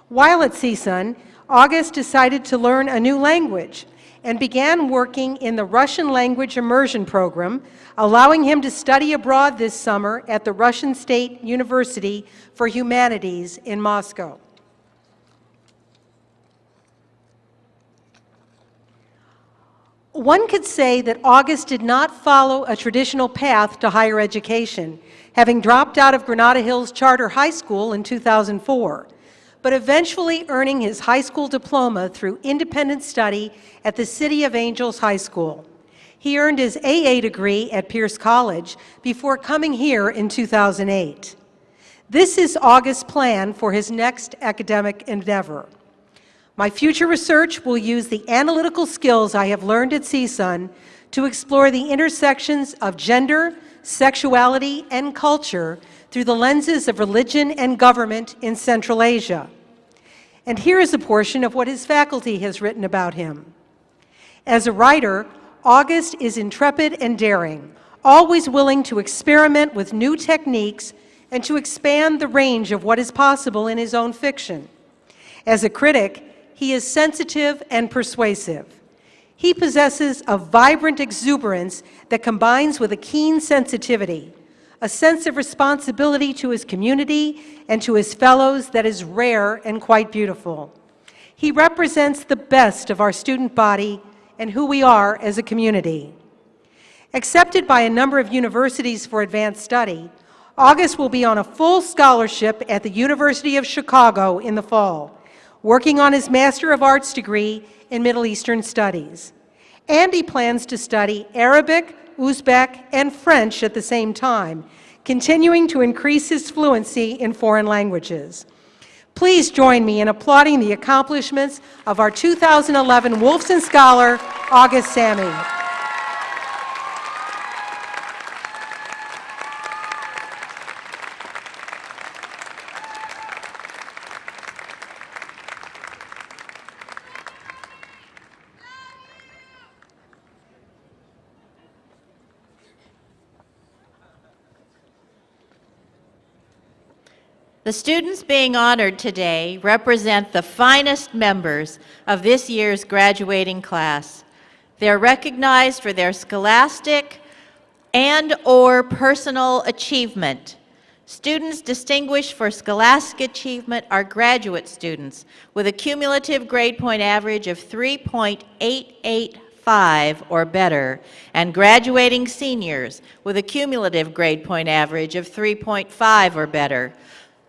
While at CSUN, August decided to learn a new language and began working in the Russian language immersion program, allowing him to study abroad this summer at the Russian State University for Humanities in Moscow. One could say that August did not follow a traditional path to higher education, having dropped out of Granada Hills Charter High School in 2004, but eventually earning his high school diploma through independent study at the City of Angels High School. He earned his AA degree at Pierce College before coming here in 2008. This is August's plan for his next academic endeavor. My future research will use the analytical skills I have learned at CSUN to explore the intersections of gender, sexuality, and culture through the lenses of religion and government in Central Asia. And here is a portion of what his faculty has written about him. As a writer, August is intrepid and daring. always willing to experiment with new techniques and to expand the range of what is possible in his own fiction. As a critic, he is sensitive and persuasive. He possesses a vibrant exuberance that combines with a keen sensitivity, a sense of responsibility to his community and to his fellows that is rare and quite beautiful. He represents the best of our student body and who we are as a community. Accepted by a number of universities for advanced study, August will be on a full scholarship at the University of Chicago in the fall, working on his Master of Arts degree in Middle Eastern Studies. And he plans to study Arabic, Uzbek, and French at the same time, continuing to increase his fluency in foreign languages. Please join me in applauding the accomplishments of our 2011 Wolfson Scholar, August Samie. The students being honored today represent the finest members of this year's graduating class. They're recognized for their scholastic and/or personal achievement. Students distinguished for scholastic achievement are graduate students with a cumulative grade point average of 3.885 or better, and graduating seniors with a cumulative grade point average of 3.5 or better.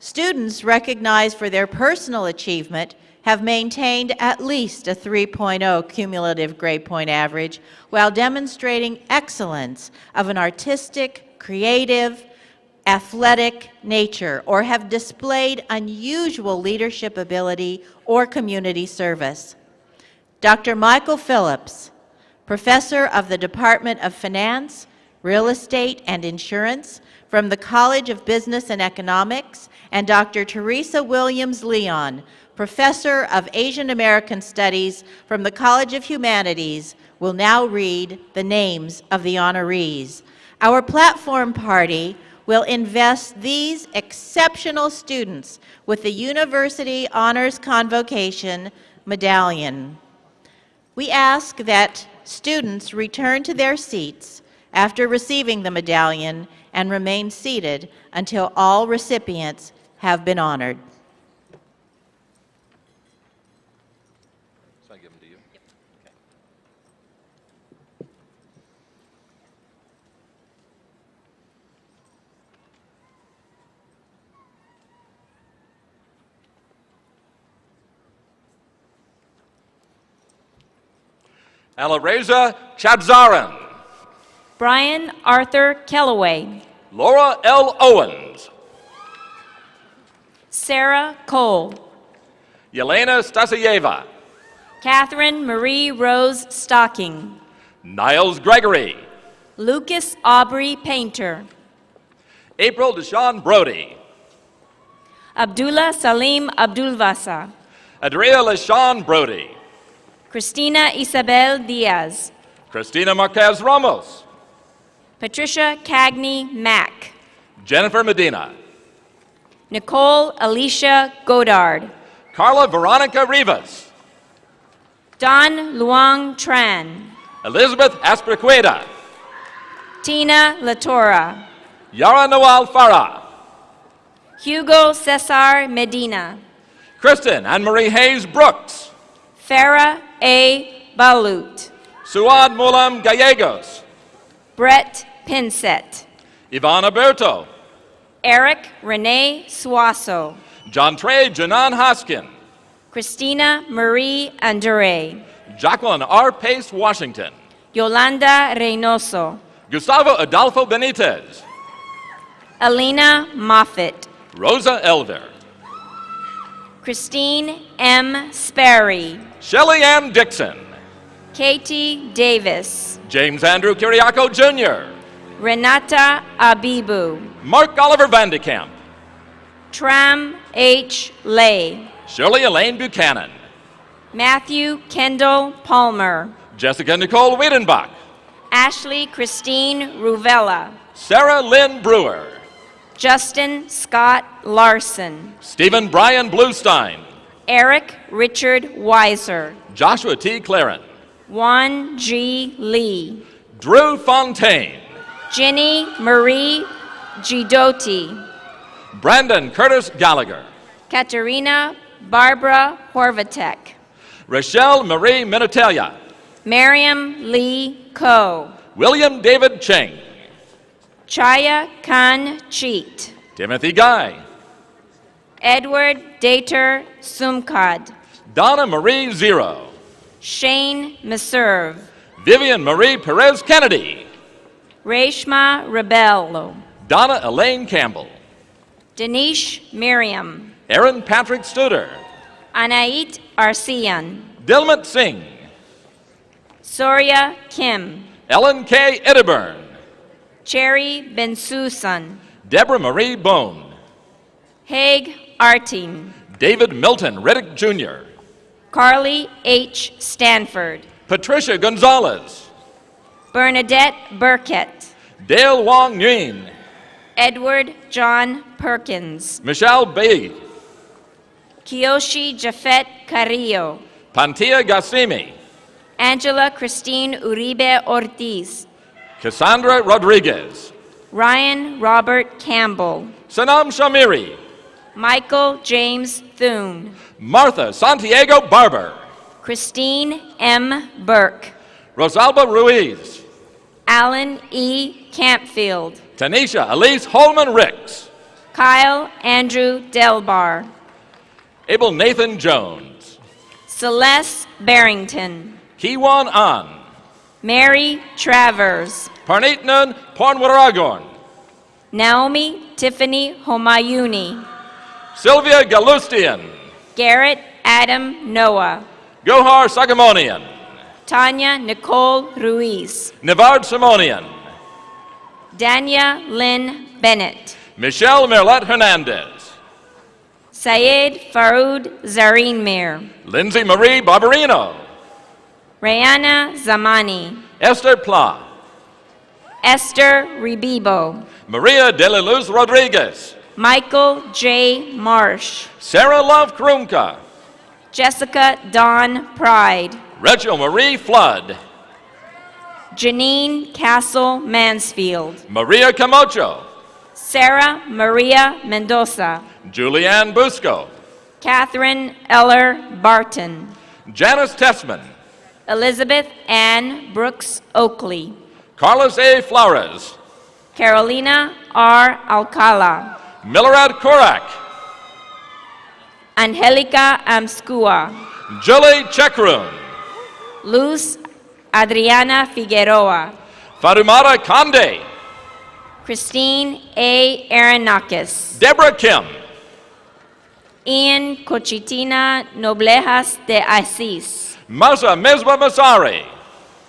Students recognized for their personal achievement have maintained at least a 3.0 cumulative grade point average while demonstrating excellence of an artistic, creative, athletic nature, or have displayed unusual leadership ability or community service. Dr. Michael Phillips, professor of the Department of Finance, Real Estate, and Insurance from the College of Business and Economics, and Dr. Teresa Williams Leon, professor of Asian American Studies from the College of Humanities, will now read the names of the honorees. Our platform party will invest these exceptional students with the University Honors Convocation Medallion. We ask that students return to their seats after receiving the medallion and remain seated until all recipients have been honored. So I give them to you? Yep. Okay. Alareza Chadzaran. Brian Arthur Kellaway. Laura L. Owens. Sarah Cole. Yelena Stasiyeva. Catherine Marie Rose Stocking. Niles Gregory. Lucas Aubrey Painter. April Deshawn Brody. Abdullah Salim Abdulvasa. Adria LaShawn Brody. Christina Isabel Diaz. Christina Marquez Ramos. Patricia Cagney Mack. Jennifer Medina. Nicole Alicia Godard. Carla Veronica Rivas. Don Luong Tran. Elizabeth Asperqueda. Tina Latora. Yara Nawal Farah. Hugo Cesar Medina. Kristen Anne-Marie Hayes Brooks. Farah A. Balut. Suad Mulam Gallegos. Brett Pinsett. Ivana Berto. Eric Renee Suaso. John Trey Janan Hoskin. Christina Marie Andere. Jacqueline R. Pace Washington. Yolanda Reynoso. Gustavo Adolfo Benitez. Alina Moffitt. Rosa Elver. Christine M. Sperry. Shelley Ann Dixon. Katie Davis. James Andrew Kiriako Jr. Renata Abibu. Mark Oliver Vandekamp. Tram H. Lay. Shirley Elaine Buchanan. Matthew Kendall Palmer. Jessica Nicole Wiedenbach. Ashley Christine Ruvella, Sarah Lynn Brewer, Justin Scott Larson, Stephen Brian Bluestein, Eric Richard Weiser, Joshua T. Claren, Juan G. Lee, Drew Fontaine, Ginny Marie Gidotti, Brandon Curtis Gallagher, Katerina Barbara Horvatek, Rochelle Marie Minatelia, Miriam Lee Ko, William David Cheng, Chaya Khan Cheat, Timothy Guy, Edward Dater Sumkad, Donna Marie Zero, Shane Meserve, Vivian Marie Perez Kennedy, Reshma Rebello, Donna Elaine Campbell, Danish Miriam, Aaron Patrick Studer, Anait Arsian, Dilmit Singh, Surya Kim, Ellen K. Edderburn, Cherry Bensusan, Deborah Marie Bone, Haig Artin, David Milton Reddick Jr., Carly H. Stanford, Patricia Gonzalez, Bernadette Burkett, Dale Wong Nguyen, Edward John Perkins, Michelle Bay, Kiyoshi Jafet Carrillo, Pantia Gassimi, Angela Christine Uribe Ortiz, Cassandra Rodriguez, Ryan Robert Campbell, Sanam Shamiri, Michael James Thune, Martha Santiago Barber, Christine M. Burke, Rosalba Ruiz, Alan E. Campfield, Tanisha Elise Holman Ricks, Kyle Andrew Delbar, Abel Nathan Jones, Celeste Barrington, Kiwan An, Mary Travers, Parnitnan Pornwaragon, Naomi Tiffany Homayuni, Sylvia Galustian, Garrett Adam Noah, Gohar Sagamonian, Tanya Nicole Ruiz, Nivard Simonian, Dania Lynn Bennett, Michelle Merlet Hernandez, Syed Faroud Zarinmir, Lindsay Marie Barbarino, Rayana Zamani, Esther Pla, Esther Ribibo, Maria De La Luz Rodriguez, Michael J. Marsh, Sarah Love Krumka, Jessica Dawn Pride, Rachel Marie Flood, Janine Castle Mansfield, Maria Camacho, Sarah Maria Mendoza, Julianne Busco, Catherine Eller Barton, Janice Tessman, Elizabeth Ann Brooks Oakley, Carlos A. Flores, Carolina R. Alcala, Milorad Korak, Angelica Amskua, Julie Chekrun, Luz Adriana Figueroa, Farumara Kande, Christine A. Aronakis, Deborah Kim, Ian Cochitina Noblejas de Asís, Masa Mesba Masari,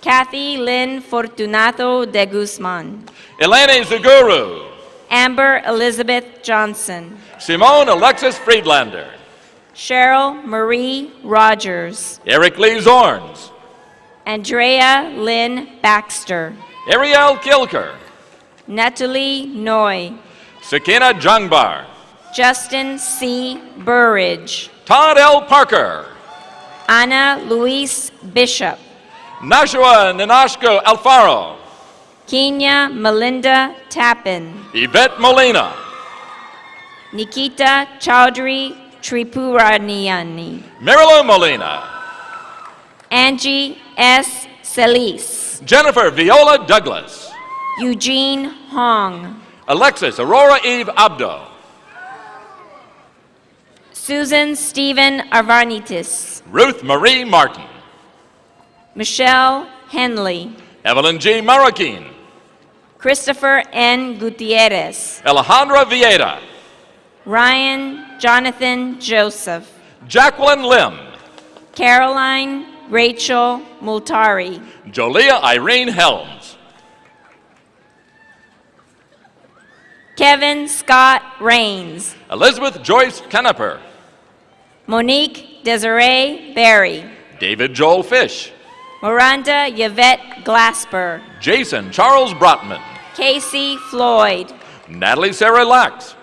Kathy Lynn Fortunato de Guzman, Eleni Zuguru, Amber Elizabeth Johnson, Simone Alexis Friedlander, Cheryl Marie Rogers, Eric Lee Zorns, Andrea Lynn Baxter, Ariel Kilker, Natalie Noy, Sakina Jungbar, Justin C. Burridge, Todd L. Parker, Ana Luis Bishop, Nashua Ninashko Alfaro, Kenya Melinda Tappan, Yvette Molina, Nikita Chowdhury Tripuraniani, Marilu Molina, Angie S. Celis, Jennifer Viola Douglas, Eugene Hong, Alexis Aurora Eve Abdo, Susan Stephen Arvanitis, Ruth Marie Martin, Michelle Henley, Evelyn G. Marroquin, Christopher N. Gutierrez, Alejandra Vieta, Ryan Jonathan Joseph, Jacqueline Lim, Caroline Rachel Multari, Jolia Irene Helms, Kevin Scott Rains, Elizabeth Joyce Caneper, Monique Desiree Berry, David Joel Fish, Miranda Yvette Glasper, Jason Charles Brotman, Casey Floyd, Natalie Sarah Lax,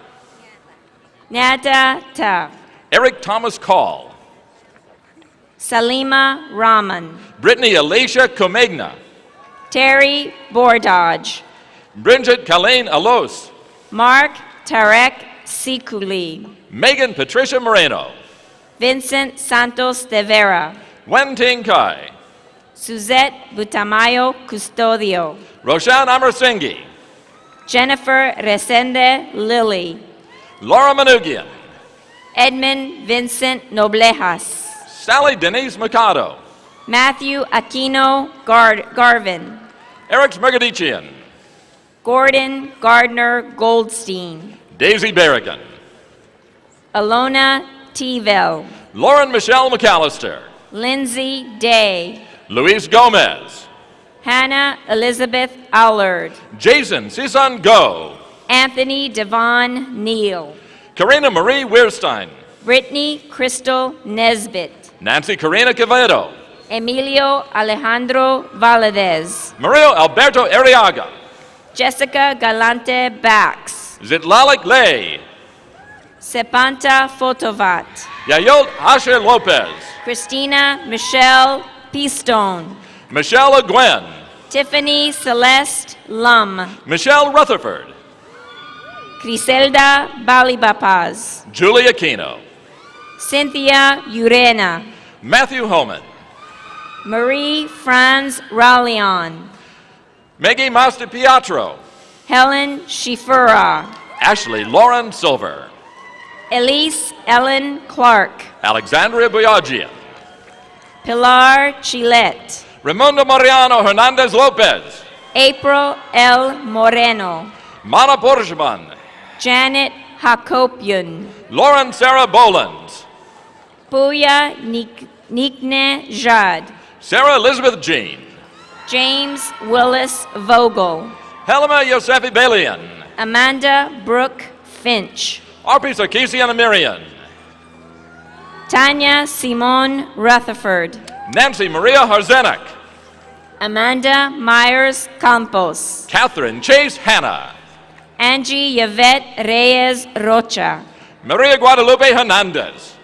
Nada Ta, Eric Thomas Call, Salima Rahman, Brittany Alicia Comegna, Terry Bordage, Bridget Colleen Alos, Mark Tarek Sikuli, Megan Patricia Moreno, Vincent Santos de Vera, Wen Ting Kai, Suzette Butamayo Custodio, Roshan Amersinghi, Jennifer Resende Lilly, Laura Manugian, Edmund Vincent Noblejas, Sally Denise Mikado, Matthew Aquino Garvin, Eric Smergadichian, Gordon Gardner Goldstein, Daisy Berrigan, Alona Tevell, Lauren Michelle McAllister, Lindsay Day, Luis Gomez, Hannah Elizabeth Allard, Jason CSUN Go, Anthony Devon Neal, Karina Marie Weirstein, Brittany Crystal Nesbitt, Nancy Karina Quevedo, Emilio Alejandro Valadez, Mario Alberto Arriaga, Jessica Galante Bax, Zitlalik Lay, Sepanta Fotovat, Yayot Asher Lopez, Christina Michelle Pistone, Michelle Aguen, Tiffany Celeste Lum, Michelle Rutherford, Griselda Balibapaz, Julie Aquino, Cynthia Urena, Matthew Homan, Marie Franz Rallion, Maggie Mastipiatro, Helen Shifura, Ashley Lauren Silver, Elise Ellen Clark, Alexandria Boyagian, Pilar Chilette, Raimundo Mariano Hernandez Lopez, April L. Moreno, Mana Borjman, Janet Hakopian, Lauren Sarah Bolans, Puya Nikne Jad, Sarah Elizabeth Jean, James Willis Vogel, Helena Yosefi Balian, Amanda Brooke Finch, Arpi Sarkisian Amirian, Tanya Simone Rutherford, Nancy Maria Harzenak, Amanda Myers Campos, Catherine Chase Hanna, Angie Yvette Reyes Rocha, Maria Guadalupe Hernandez,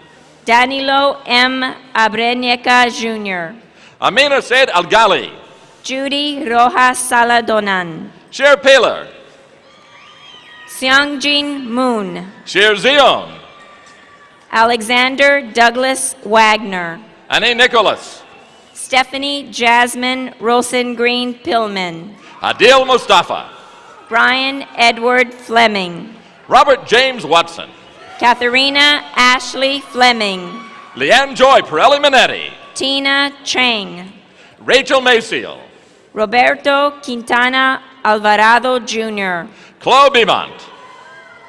Danilo M. Abreñeca Jr., Amina Said Algali, Judy Rojas Saladonan, Cher Paler, Seongjin Moon, Cher Zion, Alexander Douglas Wagner, Annie Nicholas, Stephanie Jasmine Rosengreen Pillman, Adil Mustafa, Brian Edward Fleming, Robert James Watson, Katharina Ashley Fleming, Leanne Joy Pirelli Minetti, Tina Chang, Rachel Maciel, Roberto Quintana Alvarado Jr., Chloe Beaumont,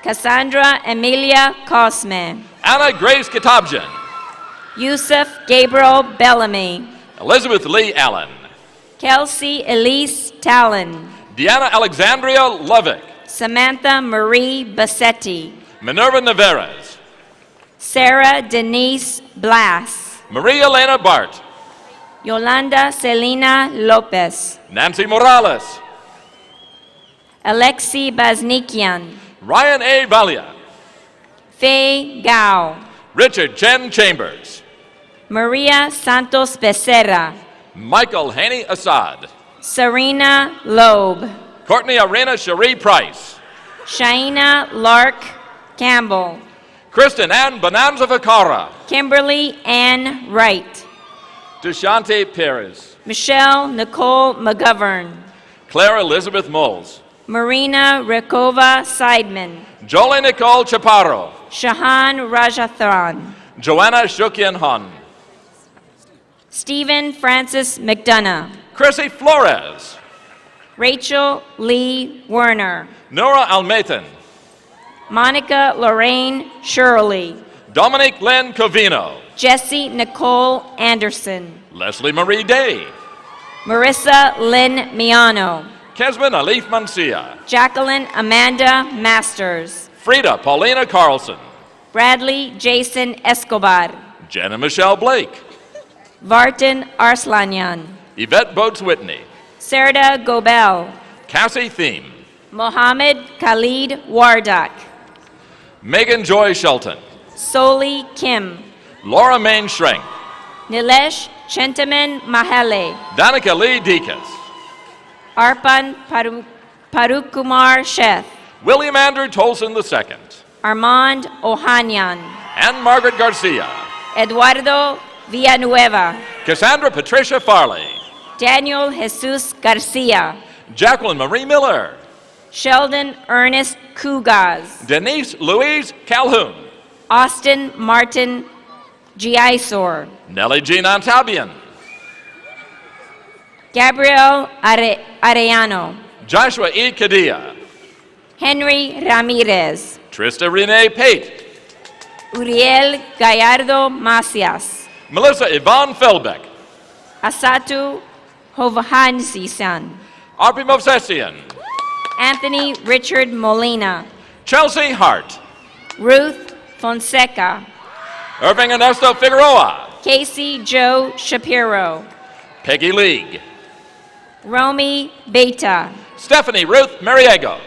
Cassandra Emilia Cosme, Anna Grace Kitabjian, Yusuf Gabriel Bellamy, Elizabeth Lee Allen, Kelsey Elise Talon, Deanna Alexandria Lovick, Samantha Marie Bassetti, Minerva Navarez, Sarah Denise Blas, Maria Elena Bart, Yolanda Selena Lopez, Nancy Morales, Alexi Baznikian, Ryan A. Valia, Faye Gao, Richard Chen Chambers, Maria Santos Becerra, Michael Haney Assad, Serena Loeb, Courtney Arena Cherie Price, Shaina Lark Campbell, Kristen Ann Bonanza Vacara, Kimberly Ann Wright, Deshante Perez, Michelle Nicole McGovern, Claire Elizabeth Moles, Marina Rekova Seidman, Jolie Nicole Chaparro, Shahan Rajathan, Joanna Shukian Han, Stephen Francis McDonough, Chrissy Flores, Rachel Lee Werner, Nora Almathan, Monica Lorraine Shirley, Dominique Lynn Covino, Jessie Nicole Anderson, Leslie Marie Day, Marissa Lynn Miano, Kesman Alif Mancia, Jacqueline Amanda Masters, Frida Paulina Carlson, Bradley Jason Escobar, Jenna Michelle Blake, Vartan Arslanyan, Yvette Boats Whitney, Serda Gobel, Cassie Thiem, Mohammed Khalid Wardak, Megan Joy Shelton, Soli Kim, Laura Main Schrenk, Nilesh Chentaman Mahale, Danica Lee Deaconess, Arpan Parukumar Sheth, William Andrew Tolson II, Armand Ohanyan, and Margaret Garcia, Eduardo Villanueva, Cassandra Patricia Farley, Daniel Jesus Garcia, Jacqueline Marie Miller, Sheldon Ernest Kugas, Denise Louise Calhoun, Austin Martin Giaisor, Nellie Jean Antabian, Gabriel Arellano, Joshua E. Cadilla, Henry Ramirez, Trista Renee Pate, Uriel Gallardo Macias, Melissa Yvonne Felbeck, Asatu Hovhansisan, Arpi Movsesian, Anthony Richard Molina, Chelsea Hart, Ruth Fonseca, Irving Ernesto Figueroa, Casey Joe Shapiro, Peggy League, Romy Beta, Stephanie Ruth Mariego,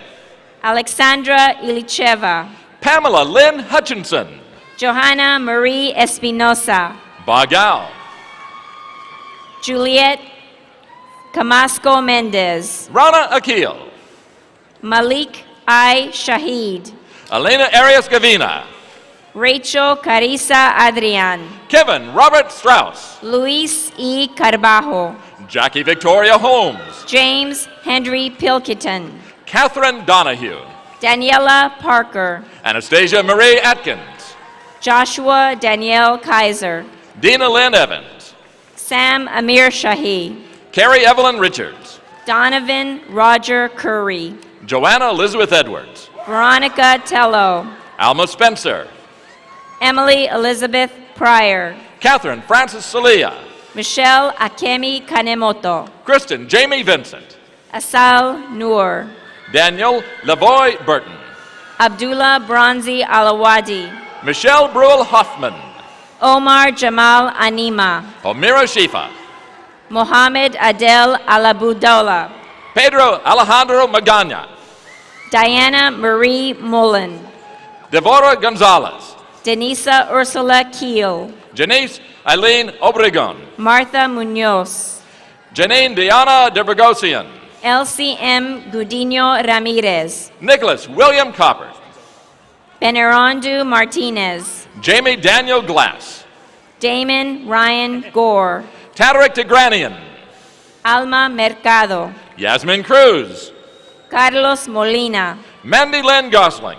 Alexandra Ilicheva, Pamela Lynn Hutchinson, Johanna Marie Espinosa, Bagal, Juliet Camasco Mendez, Rana Akil, Malik I. Shahid, Elena Arias Gavina, Rachel Carissa Adrian, Kevin Robert Strauss, Luis E. Carbajo, Jackie Victoria Holmes, James Henry Pilkington, Catherine Donahue, Daniela Parker, Anastasia Marie Atkins, Joshua Danielle Kaiser, Dina Lynn Evans, Sam Amir Shahi, Carrie Evelyn Richards, Donovan Roger Curry, Joanna Elizabeth Edwards, Veronica Tello, Alma Spencer, Emily Elizabeth Pryor, Catherine Francis Celia, Michelle Akemi Kanemoto, Kristen Jamie Vincent, Asal Noor, Daniel Lavoy Burton, Abdullah Bronzi Alawadi, Michelle Brule Hoffman, Omar Jamal Anima, Omira Shifa, Mohammed Adel Alabudola, Pedro Alejandro Magana, Diana Marie Mullen, Devora Gonzalez, Denisa Ursula Keel, Janice Eileen Obregon, Martha Munoz, Janine Diana de Bergosian, LCM Gudino Ramirez, Nicholas William Copper, Benerondu Martinez, Jamie Daniel Glass, Damon Ryan Gore, Tadaric Tigranian, Alma Mercado, Yasmin Cruz, Carlos Molina, Mandy Lynn Gosling,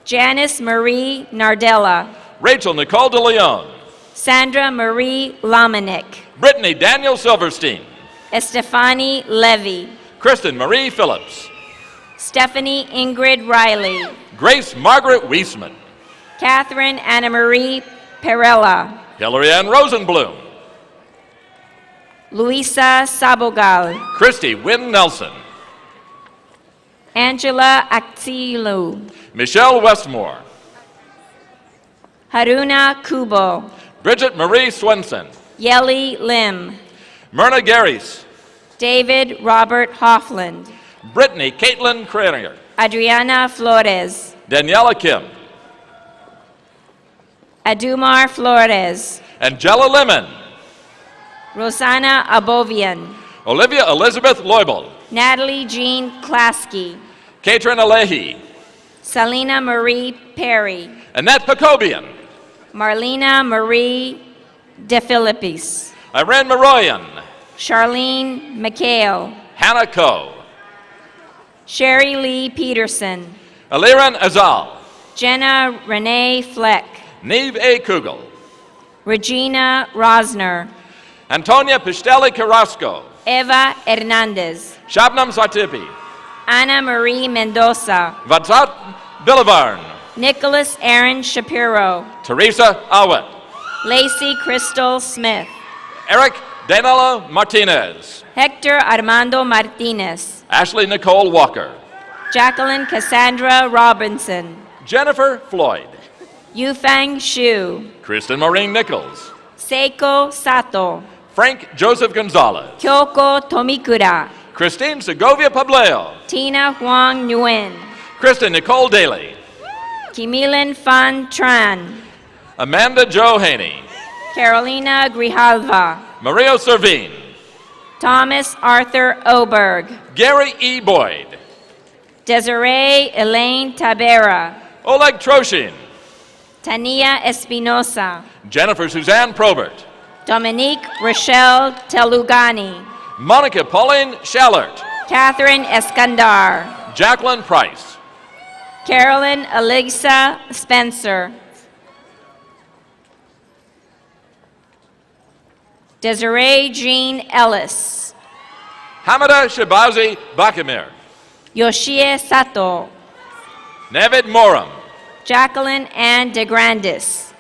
Janice Marie Nardella, Rachel Nicole de Leon, Sandra Marie Lamanik, Brittany Daniel Silverstein, Estefani Levy, Kristen Marie Phillips, Stephanie Ingrid Riley, Grace Margaret Wiesman, Catherine Anna Marie Perella, Hillary Ann Rosenblum, Luisa Sabogal, Christy Wynn Nelson, Angela Axilu, Michelle Westmore, Haruna Kubo, Bridget Marie Swenson, Yeli Lim, Myrna Garris, David Robert Hoffland, Brittany Caitlin Kraniger, Adriana Flores, Daniela Kim, Adumar Flores, Angela Lemon, Rosanna Abovian, Olivia Elizabeth Leubel, Natalie Jean Klasky, Katrin Alehi, Selena Marie Perry, Annette Pacobian, Marlena Marie De Filippis, Irene Maroyan, Charlene McHale, Hannah Coe, Sherry Lee Peterson, Aliran Azal, Jenna Renee Fleck, Neve A. Kugel, Regina Rosner, Antonia Pistelli Carrasco, Eva Hernandez, Shabnam Zatipi, Ana Marie Mendoza, Vatsat Bilivarn, Nicholas Aaron Shapiro, Teresa Awet, Lacey Crystal Smith, Eric Danilo Martinez, Hector Armando Martinez, Ashley Nicole Walker, Jacqueline Cassandra Robinson, Jennifer Floyd, Yufang Xu, Kristen Maureen Nichols, Seiko Sato, Frank Joseph Gonzalez. Kyoko Tomikura, Christine Segovia Pableo. Tina Huang Nguyen, Kristen Nicole Daly. Kimilan Phan Tran, Amanda Jo Haney. Carolina Grijalva, Mario Servin. Thomas Arthur Oberg, Gary E. Boyd. Desiree Elaine Tabera, Oleg Troshin. Tania Espinosa, Jennifer Suzanne Probert. Dominique Rochelle Telugani, Monica Pauline Schallert. Catherine Eskandar, Jacqueline Price. Carolyn Aligsa Spencer, Desiree Jean Ellis, Hamida Shabazi Bakimir. Yoshie Sato, Navid Moram. Jacqueline Ann DeGrandis,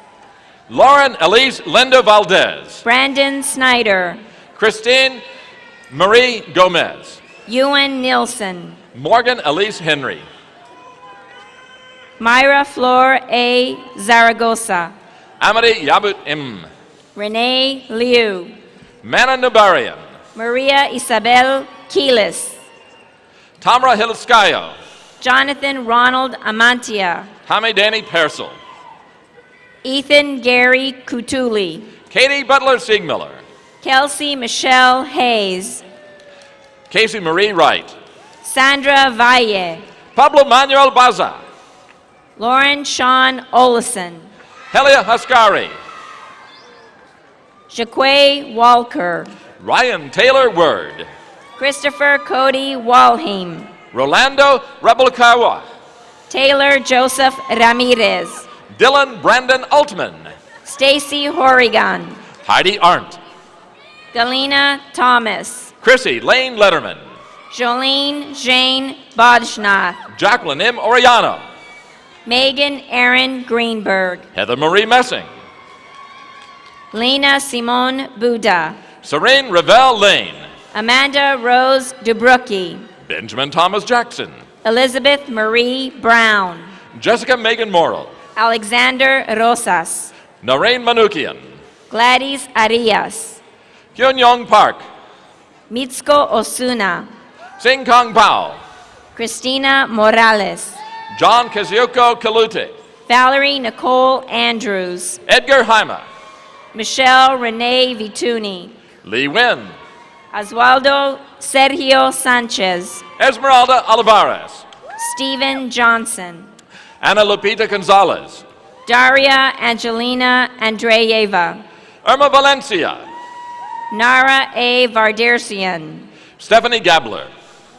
Lauren Elise Linda Valdez. Brandon Snyder, Christine Marie Gomez. Ewan Nielsen, Morgan Elise Henry. Myra Flor A. Zaragoza, Amity Yabut M. Renee Liu, Mana Nubarian. Maria Isabel Keelis, Tamra Hiliskayo. Jonathan Ronald Amantia, Hamidani Persel. Ethan Gary Kutuli, Katie Butler Siegmiller. Kelsey Michelle Hayes, Casey Marie Wright. Sandra Valle, Pablo Manuel Baza. Lauren Sean Olison, Helia Haskari. Jaquay Walker, Ryan Taylor Word. Christopher Cody Walheim, Rolando Rebelkawa. Taylor Joseph Ramirez, Dylan Brandon Altman. Stacy Horrigan, Heidi Arndt. Galena Thomas, Chrissy Lane Letterman. Jolene Jane Bodschnath, Jacqueline M. Oriano. Megan Aaron Greenberg, Heather Marie Messing. Lena Simone Buda, Serene Ravel Lane. Amanda Rose Dubrucki, Benjamin Thomas Jackson. Elizabeth Marie Brown, Jessica Megan Morrill. Alexander Rosas, Noreen Manukian. Gladys Arias, Kyun Yong Park. Mitsuko Osuna, Sing Kong Pao. Christina Morales, John Kazuko Kalute. Valerie Nicole Andrews, Edgar Haima. Michelle Renee Vituni, Lee Wynn. Oswaldo Sergio Sanchez, Esmeralda Olivares. Stephen Johnson, Ana Lupita Gonzalez. Daria Angelina Andreeva, Irma Valencia. Nara A. Vardersian, Stephanie Gabler.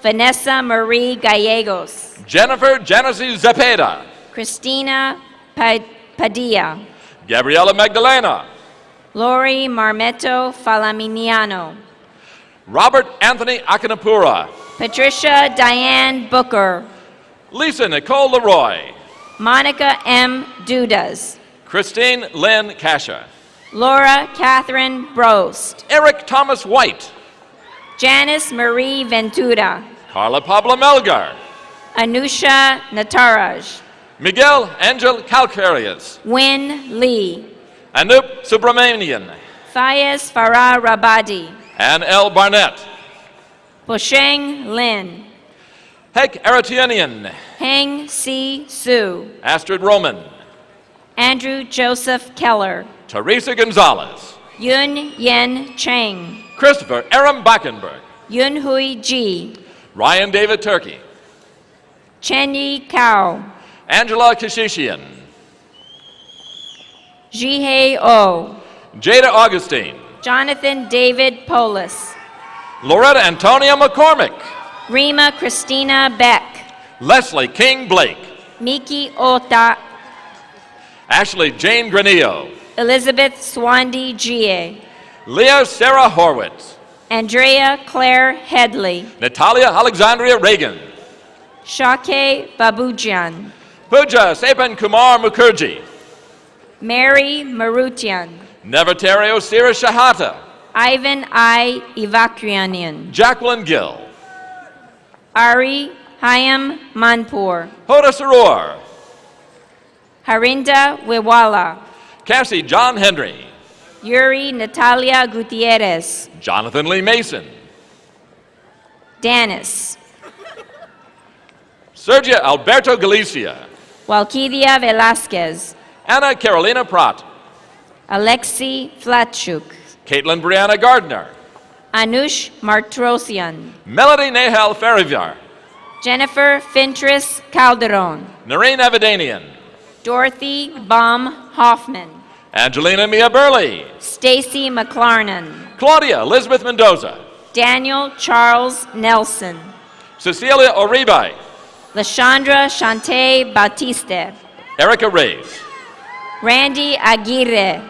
Vanessa Marie Gallegos, Jennifer Genesee Zepeda. Christina Padilla, Gabriela Magdalena. Lori Marmetto Falaminiano, Robert Anthony Akinapura. Patricia Diane Booker, Lisa Nicole Leroy. Monica M. Dudas, Christine Lynn Kasha. Laura Catherine Brost, Eric Thomas White. Janice Marie Ventura, Carla Pablo Melgar. Anusha Nataraj, Miguel Angel Calcarias. Win Lee, Anup Subramanian. Fayez Farah Rabadi, Ann L. Barnett. Bosheng Lin, Hek Aratianian. Heng Si Su, Astrid Roman. Andrew Joseph Keller, Teresa Gonzalez. Yun Yen Cheng, Christopher Aram Backenberg. Yun Hui Ji, Ryan David Turkey. Chenyi Kao, Angela Kashishian. Jihei O, Jada Augustine. Jonathan David Polis, Loretta Antonia McCormick. Rima Christina Beck, Leslie King Blake. Miki Ota, Ashley Jane Granillo. Elizabeth Swandi Gie, Leah Sarah Horwitz. Andrea Claire Headley, Natalia Alexandria Reagan. Shake Babujian, Pooja Sepan Kumar Mukherjee. Mary Marutian, Nevertario Sira Shahata. Ivan I. Ivakrianian, Jacqueline Gill. Ari Hayam Manpur, Hoda Saror. Harinda Wewala, Cassie John Henry. Yuri Natalia Gutierrez. Jonathan Lee Mason. Danis. Sergio Alberto Galicia. Walkidia Velasquez. Anna Carolina Pratt. Alexei Flatchuk. Caitlin Brianna Gardner. Anush Martrosian. Melody Nehal Farivar. Jennifer Fintris Calderon. Noreen Avedanian. Dorothy Baum Hoffman. Angelina Mia Burley. Stacy McLarnon. Claudia Elizabeth Mendoza. Daniel Charles Nelson. Cecilia Oribe. Lashandra Shante Batiste. Erica Reyes. Randy Aguirre.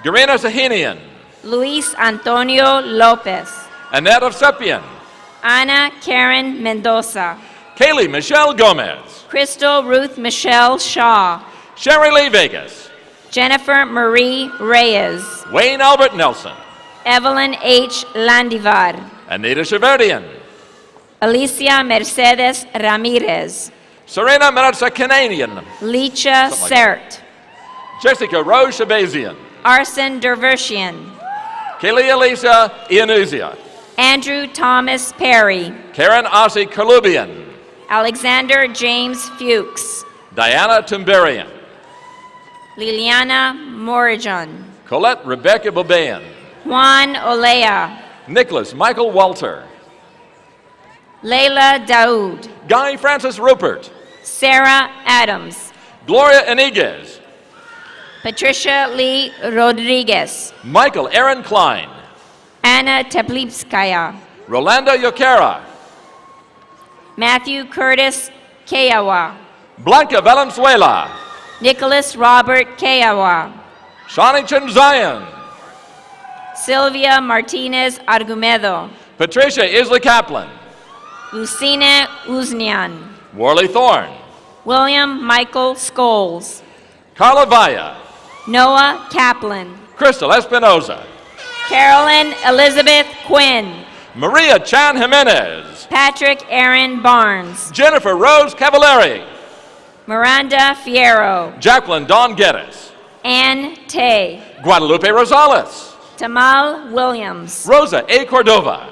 Garina Sahinian. Luis Antonio Lopez. Annette of Sepien. Ana Karen Mendoza. Kaylee Michelle Gomez. Crystal Ruth Michelle Shaw. Sherry Lee Vegas. Jennifer Marie Reyes. Wayne Albert Nelson. Evelyn H. Landivar. Anita Shaverdian. Alicia Mercedes Ramirez. Serena Meritza Canadian. Licha Something like Sert. Jessica Rose Shabazian. Arsen Dervishian. Kaylee Elisa Ianuzia. Andrew Thomas Perry. Karen Ossie Kalubian. Alexander James Fuchs. Diana Tumberian. Liliana Morijan. Colette Rebecca Bobayan. Juan Olea. Nicholas Michael Walter. Leila Daoud. Guy Francis Rupert. Sarah Adams. Gloria Iniguez. Patricia Lee Rodriguez. Michael Aaron Klein. Anna Teplipskaya. Rolando Yocara. Matthew Curtis Kayawa. Blanca Valenzuela. Nicholas Robert Kayawa. Shawnee Chen Zion. Sylvia Martinez Argumedo. Patricia Isla Kaplan. Lucina Uznian. Worley Thorne. William Michael Scholes. Carla Vaya. Noah Kaplan. Crystal Espinoza. Carolyn Elizabeth Quinn. Maria Chan Jimenez. Patrick Aaron Barnes. Jennifer Rose Cavallari. Miranda Fierro. Jacqueline Dawn Geddes. Ann Tay. Guadalupe Rosales. Tamal Williams. Rosa A. Cordova.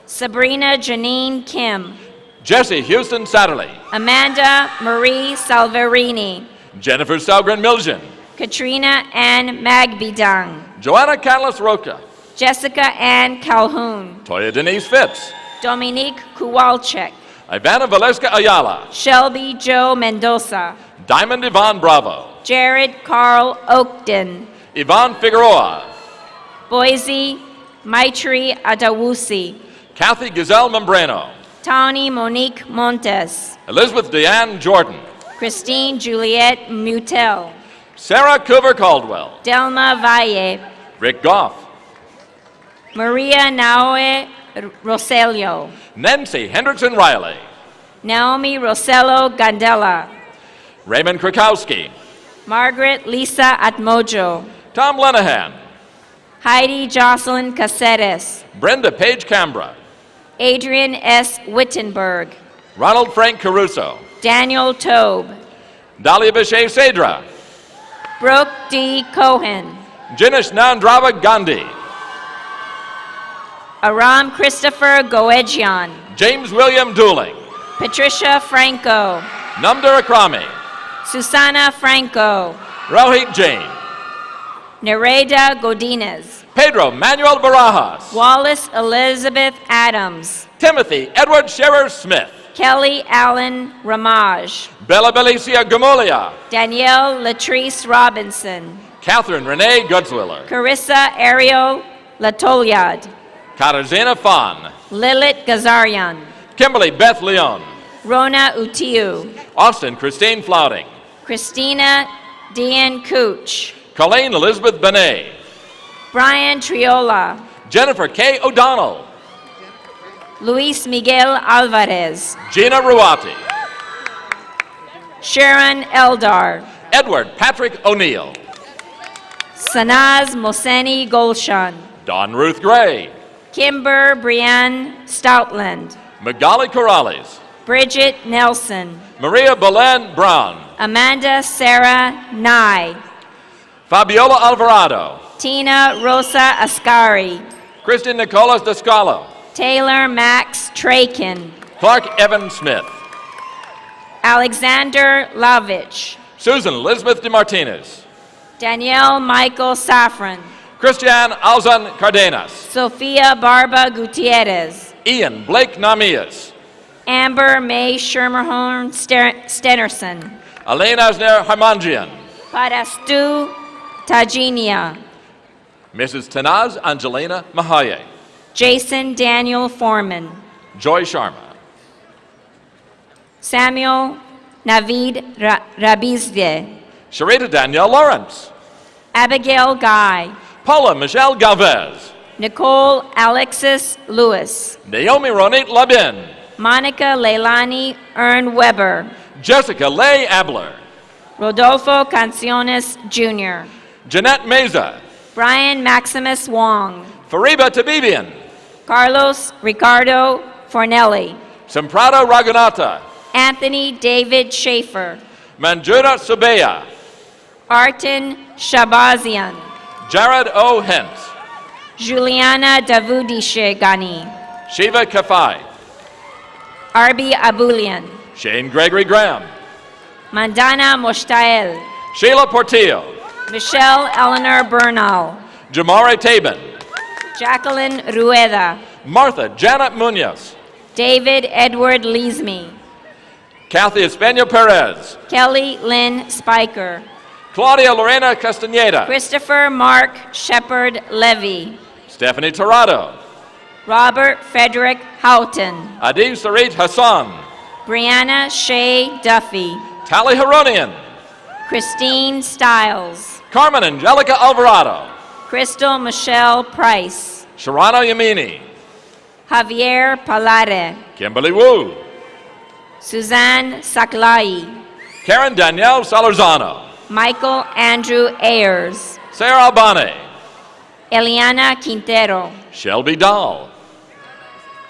Sabrina Janine Kim. Jesse Houston Satterley. Amanda Marie Salverini. Jennifer Salgren Miljan. Katrina Ann Magbidang. Joanna Catalyst Roca. Jessica Ann Calhoun. Toya Denise Fitz. Dominique Kowalczyk. Ivana Valeska Ayala. Shelby Joe Mendoza. Diamond Yvonne Bravo. Jared Carl Oakden. Yvonne Figueroa. Boise Maitri Adawusi. Kathy Gazelle Membrano. Tawny Monique Montes. Elizabeth Deanne Jordan. Christine Juliette Mutel. Sarah Coover Caldwell. Delma Valle. Rick Goff. Maria Naue Roselio. Nancy Hendrickson Riley. Naomi Rosello Gandela. Raymond Krakowski. Margaret Lisa Atmojo. Tom Lenahan. Heidi Jocelyn Caceres. Brenda Page Cambra. Adrian S. Wittenberg. Ronald Frank Caruso. Daniel Tobe. Dahlia Bechet Cedra. Brooke D. Cohen. Jinish Nandrava Gandhi. Aram Christopher Goedjian. James William Dooling. Patricia Franco. Namdar Akrami. Susana Franco. Rohit Jain. Nereda Godinez. Pedro Manuel Barajas. Wallace Elizabeth Adams. Timothy Edward Scherer Smith. Kelly Allen Ramage. Bella Belicia Gamolia. Danielle Latrice Robinson. Catherine Renee Gutzwiller. Carissa Ariel Latolyad. Katarzyna Fan. Lilith Gazarian. Kimberly Beth Leon. Rona Utiu. Austin Christine Flouting. Christina Dean Cooch. Colleen Elizabeth Benet. Brian Triola. Jennifer K. O'Donnell. Luis Miguel Alvarez. Gina Ruati. Sharon Eldar. Edward Patrick O'Neill. Sanaz Moseni Golshan. Dawn Ruth Gray. Kimber Brianne Stoutland. Magali Corrales. Bridget Nelson. Maria Belen Brown. Amanda Sarah Nye. Fabiola Alvarado. Tina Rosa Ascari, Christian Nicolas Descalo, Taylor Max Trakin, Clark Evan Smith, Alexander Lavich, Susan Elizabeth DeMartinez, Danielle Michael Safran, Christian Alzan Cardenas, Sophia Barba Gutierrez, Ian Blake Namias, Amber May Schermerhorn Stenerson, Alain Asner Harmanjian, Parastu Tajinia, Mrs. Tanaz Angelina Mahaye, Jason Daniel Foreman, Joy Sharma, Samuel Navid Rabizve, Sharita Danielle Lawrence, Abigail Guy, Paula Michelle Galvez, Nicole Alexis Lewis, Naomi Ronit Labin, Monica Leilani Ern Weber, Jessica Leigh Abler, Rodolfo Canciones Jr., Jeanette Meza, Brian Maximus Wong, Fariba Tabibian, Carlos Ricardo Fornelli, Semprado Ragunata, Anthony David Schaefer, Manjuna Subeya, Artin Shabazian, Jared O. Hent, Juliana Davudishegani, Shiva Kafai, Arbi Abulian, Shane Gregory Graham, Mandana Moshtael, Sheila Portillo, Michelle Eleanor Bernal, Jamare Tabin, Jacqueline Rueda, Martha Janet Munoz, David Edward Leesme, Kathy Espeña Perez, Kelly Lynn Spiker, Claudia Lorena Castaneda, Christopher Mark Shepard Levy, Stephanie Torrado, Robert Frederick Houghton, Adi Sarit Hassan, Brianna Shea Duffy, Tally Haronian, Christine Stiles, Carmen Angelica Alvarado, Crystal Michelle Price, Sharano Yamini, Javier Palare, Kimberly Wu, Suzanne Saklai, Karen Danielle Salorzano, Michael Andrew Ayers, Sarah Albane, Eliana Quintero, Shelby Dahl,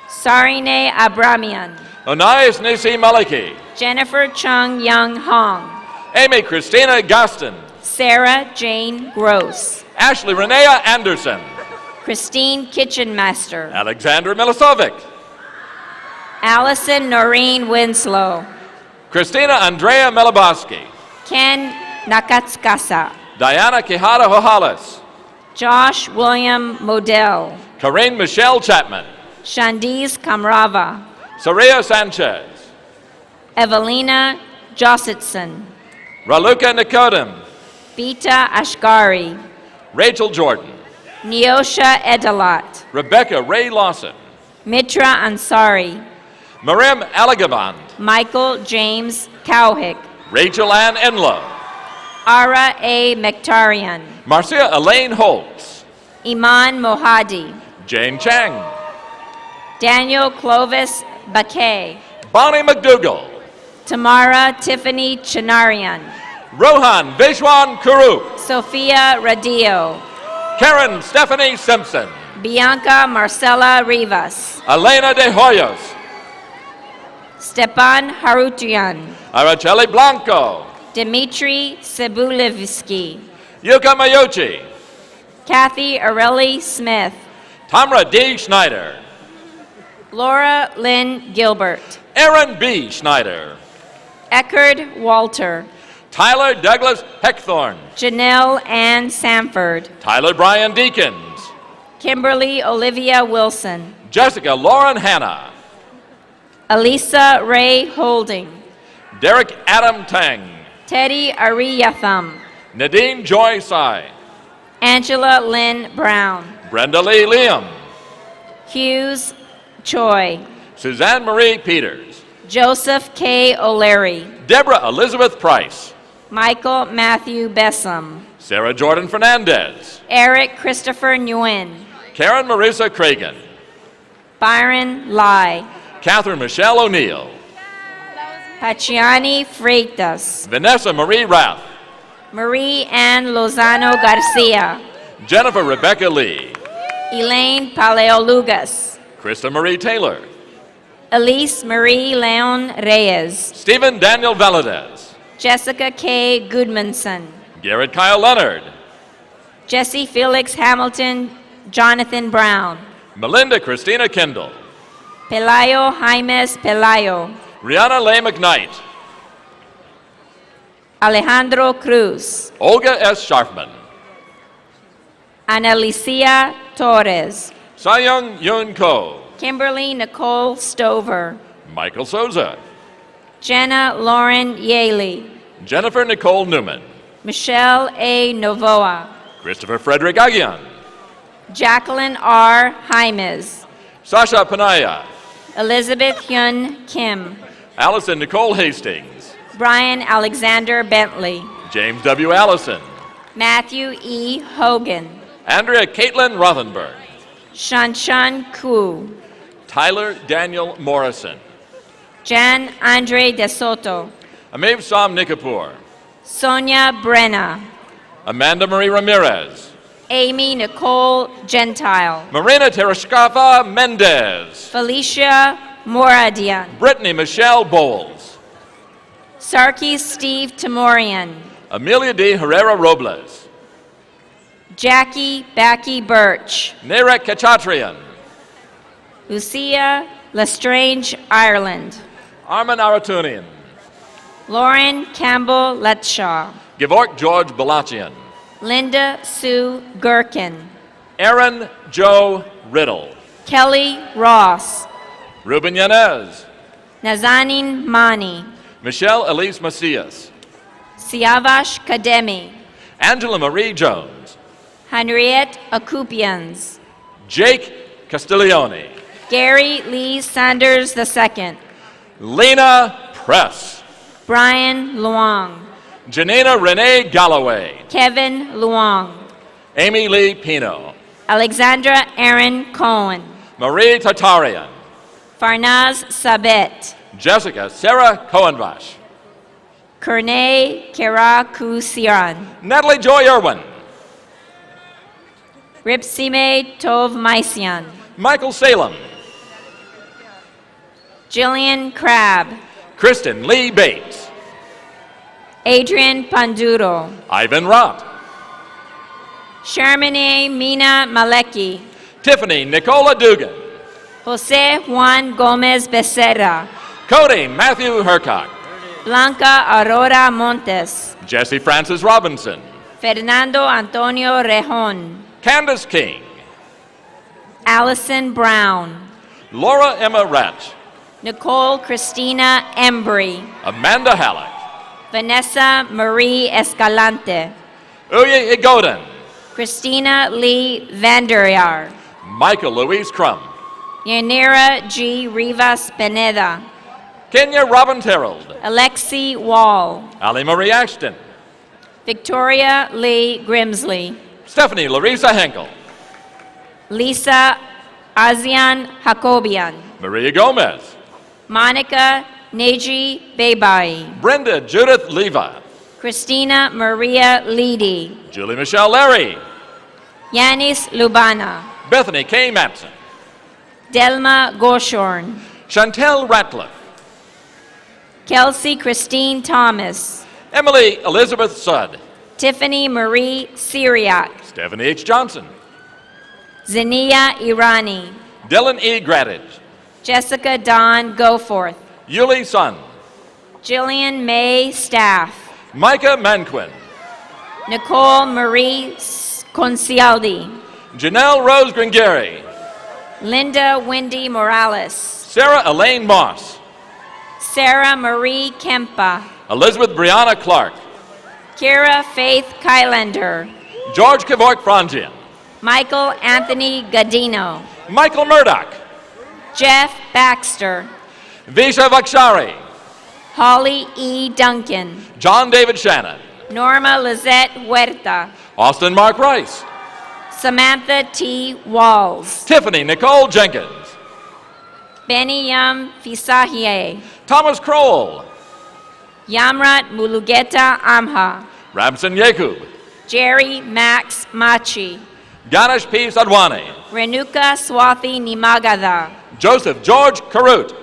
Sarine Abramian, Anais Nisi Maliki, Jennifer Chung Young Hong, Amy Christina Gaston, Sarah Jane Gross, Ashley Renea Anderson, Christine Kitchenmaster, Alexandra Milisovic, Allison Noreen Winslow, Christina Andrea Melaboski, Ken Nakatskasa, Diana Quijada Hojales, Josh William Modell, Corinne Michelle Chapman, Shandiz Kamrava, Saria Sanchez, Evelina Jossitson, Raluca Nikodem, Bita Ashgari, Rachel Jordan, Neosha Edalat, Rebecca Ray Lawson, Mitra Ansari, Marim Alagaband, Michael James Cowhick, Rachel Ann Enlow, Ara A. Mektarian, Marcia Elaine Holtz, Iman Mohadi, Jane Chang, Daniel Clovis Bakay, Bonnie McDougall, Tamara Tiffany Chinarian, Rohan Vishwan Kurup, Sophia Radio, Karen Stephanie Simpson, Bianca Marcela Rivas, Elena De Hoyos, Stepan Harutian, Araceli Blanco, Dmitry Sebulevsky, Yuka Mayochi, Kathy Areli Smith, Tamra D. Schneider, Laura Lynn Gilbert, Aaron B. Schneider, Eckard Walter, Tyler Douglas Heckthorn, Janelle Ann Samford, Tyler Brian Deakins, Kimberly Olivia Wilson, Jessica Lauren Hanna, Elisa Ray Holding, Derek Adam Tang, Teddy Ariyatham, Nadine Joy Sai, Angela Lynn Brown, Brenda Lee Liam, Hughes Choi, Suzanne Marie Peters, Joseph K. O'Leary, Deborah Elizabeth Price, Michael Matthew Bessam, Sarah Jordan Fernandez, Eric Christopher Nguyen, Karen Marisa Cragen, Byron Lai, Catherine Michelle O'Neill, Paciani Freitas, Vanessa Marie Rath, Marie Ann Lozano Garcia, Jennifer Rebecca Lee, Elaine Paleolugas, Krista Marie Taylor, Elise Marie Leon Reyes, Stephen Daniel Valadez, Jessica K. Goodmanson, Garrett Kyle Leonard, Jesse Felix Hamilton, Jonathan Brown. Melinda Christina Kendall. Pelayo Jaimes Pelayo. Rihanna Leigh McKnight. Alejandro Cruz. Olga S. Scharfman. Analicia Torres. Sayung Yun Ko. Kimberly Nicole Stover. Michael Souza. Jenna Lauren Yaley. Jennifer Nicole Newman. Michelle A. Novoa. Christopher Frederick Aguian. Jacqueline R. Jaimes. Sasha Panaya. Elizabeth Hyun Kim. Allison Nicole Hastings. Brian Alexander Bentley. James W. Allison. Matthew E. Hogan. Andrea Caitlin Rothenberg. Shanshan Ku. Tyler Daniel Morrison. Jan Andre De Soto. Amev Sam Nikapur. Sonia Brenna. Amanda Marie Ramirez. Amy Nicole Gentile. Marina Tereshkava Mendez. Felicia Moradian. Brittany Michelle Bowles. Sarkis Steve Timorian. Amelia D. Herrera Robles. Jackie Backy Birch. Narek Kachatrian. Lucia Lestrange Ireland. Armin Aratunian. Lauren Campbell Letshaw. Gevork George Balachian. Linda Sue Gherkin. Aaron Joe Riddle. Kelly Ross. Ruben Yanez. Nazanin Mani. Michelle Elise Macias. Siavash Kademi. Angela Marie Jones. Henriette Akupians. Jake Castiglione. Gary Lee Sanders II. Lena Press. Brian Luong. Janina Renee Galloway. Kevin Luong. Amy Lee Pino. Alexandra Aaron Cohen. Marie Tartarian. Farnaz Sabet. Jessica Sarah Cohenvash. Kernay Kera Kusiran. Natalie Joy Irwin. Ripsime Tov Maisian. Michael Salem. Jillian Crabb. Kristen Lee Bates. Adrian Panduro. Ivan Rott. Shermane Mina Malecki. Tiffany Nicola Dugan. Jose Juan Gomez Becerra. Cody Matthew Hercock. Blanca Aurora Montes. Jesse Francis Robinson. Fernando Antonio Rejon. Candace King. Allison Brown. Laura Emma Ratch. Nicole Christina Embry. Amanda Halleck. Vanessa Marie Escalante. Uye Igoden. Christina Lee Vanderyar. Michael Louise Crum. Yanira G. Rivas Pineda. Kenya Robin Terreld. Alexi Wall. Ali Marie Ashton. Victoria Lee Grimsley. Stephanie Larissa Henkel. Lisa Azian Hakobian. Maria Gomez. Monica Neji Bebai. Brenda Judith Leva. Christina Maria Leedy. Julie Michelle Larry. Yanis Lubana. Bethany K. Matson. Delma Goshorn. Chantel Ratcliffe. Kelsey Christine Thomas. Emily Elizabeth Sudd. Tiffany Marie Syriac. Stephanie H. Johnson. Zania Irani. Dylan E. Gradage. Jessica Dawn Goforth. Yuli Sun. Jillian May Staff. Micah Manquin. Nicole Marie Concialdi. Janelle Rose Gringari. Linda Wendy Morales. Sarah Elaine Moss. Sarah Marie Kempa. Elizabeth Brianna Clark. Kira Faith Kylander. George Kevork Frangian. Michael Anthony Gadino. Michael Murdoch. Jeff Baxter. Visha Vakshari. Holly E. Duncan. John David Shannon. Norma Lizette Huerta. Austin Mark Rice. Samantha T. Walls. Tiffany Nicole Jenkins. Benny Yam Fisahie. Thomas Kroll. Yamrat Mulugeta Amha. Ramson Yakub. Jerry Max Machi. Ganesh P. Sadwani. Renuka Swathi Nimagada. Joseph George Karut.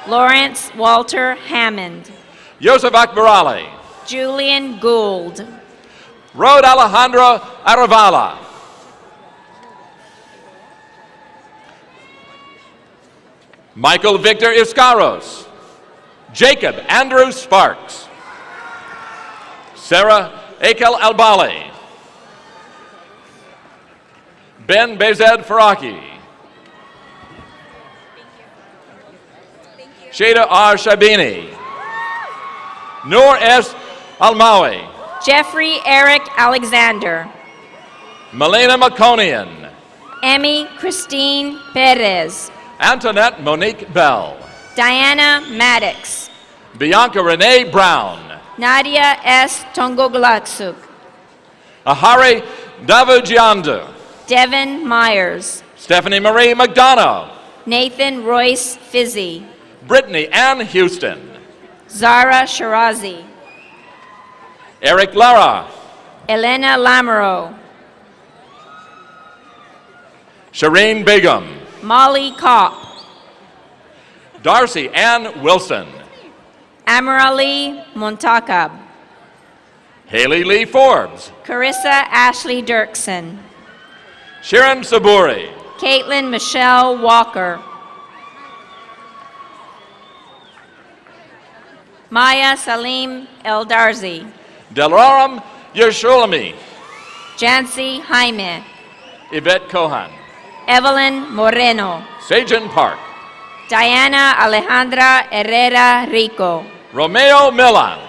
Lawrence Walter Hammond. Yosef Akbar Ali. Julian Gould. Rod Alejandro Aravala. Michael Victor Iscaros. Jacob Andrew Sparks. Sarah Akel Albali. Ben Bezed Faraki. Shada R. Shabini. Noor S. Almawi. Jeffrey Eric Alexander. Melina Maconian. Emmy Christine Perez. Antoinette Monique Bell. Diana Maddox. Bianca Renee Brown. Nadia S. Tongoglatsuk. Ahari Davujiandu. Devin Myers. Stephanie Marie McDonough. Nathan Royce Fizzy. Brittany Ann Houston. Zara Shirazi. Eric Lara. Elena Lamoureux. Shireen Begum. Molly Kopp. Darcy Ann Wilson. Amirali Montakab. Haley Lee Forbes. Carissa Ashley Dirksen. Sharon Saburi. Caitlin Michelle Walker. Maya Salim Eldarzi. Delaram Yershulami. Jancy Jaime. Yvette Cohan. Evelyn Moreno. Sajan Park. Diana Alejandra Herrera Rico. Romeo Milan.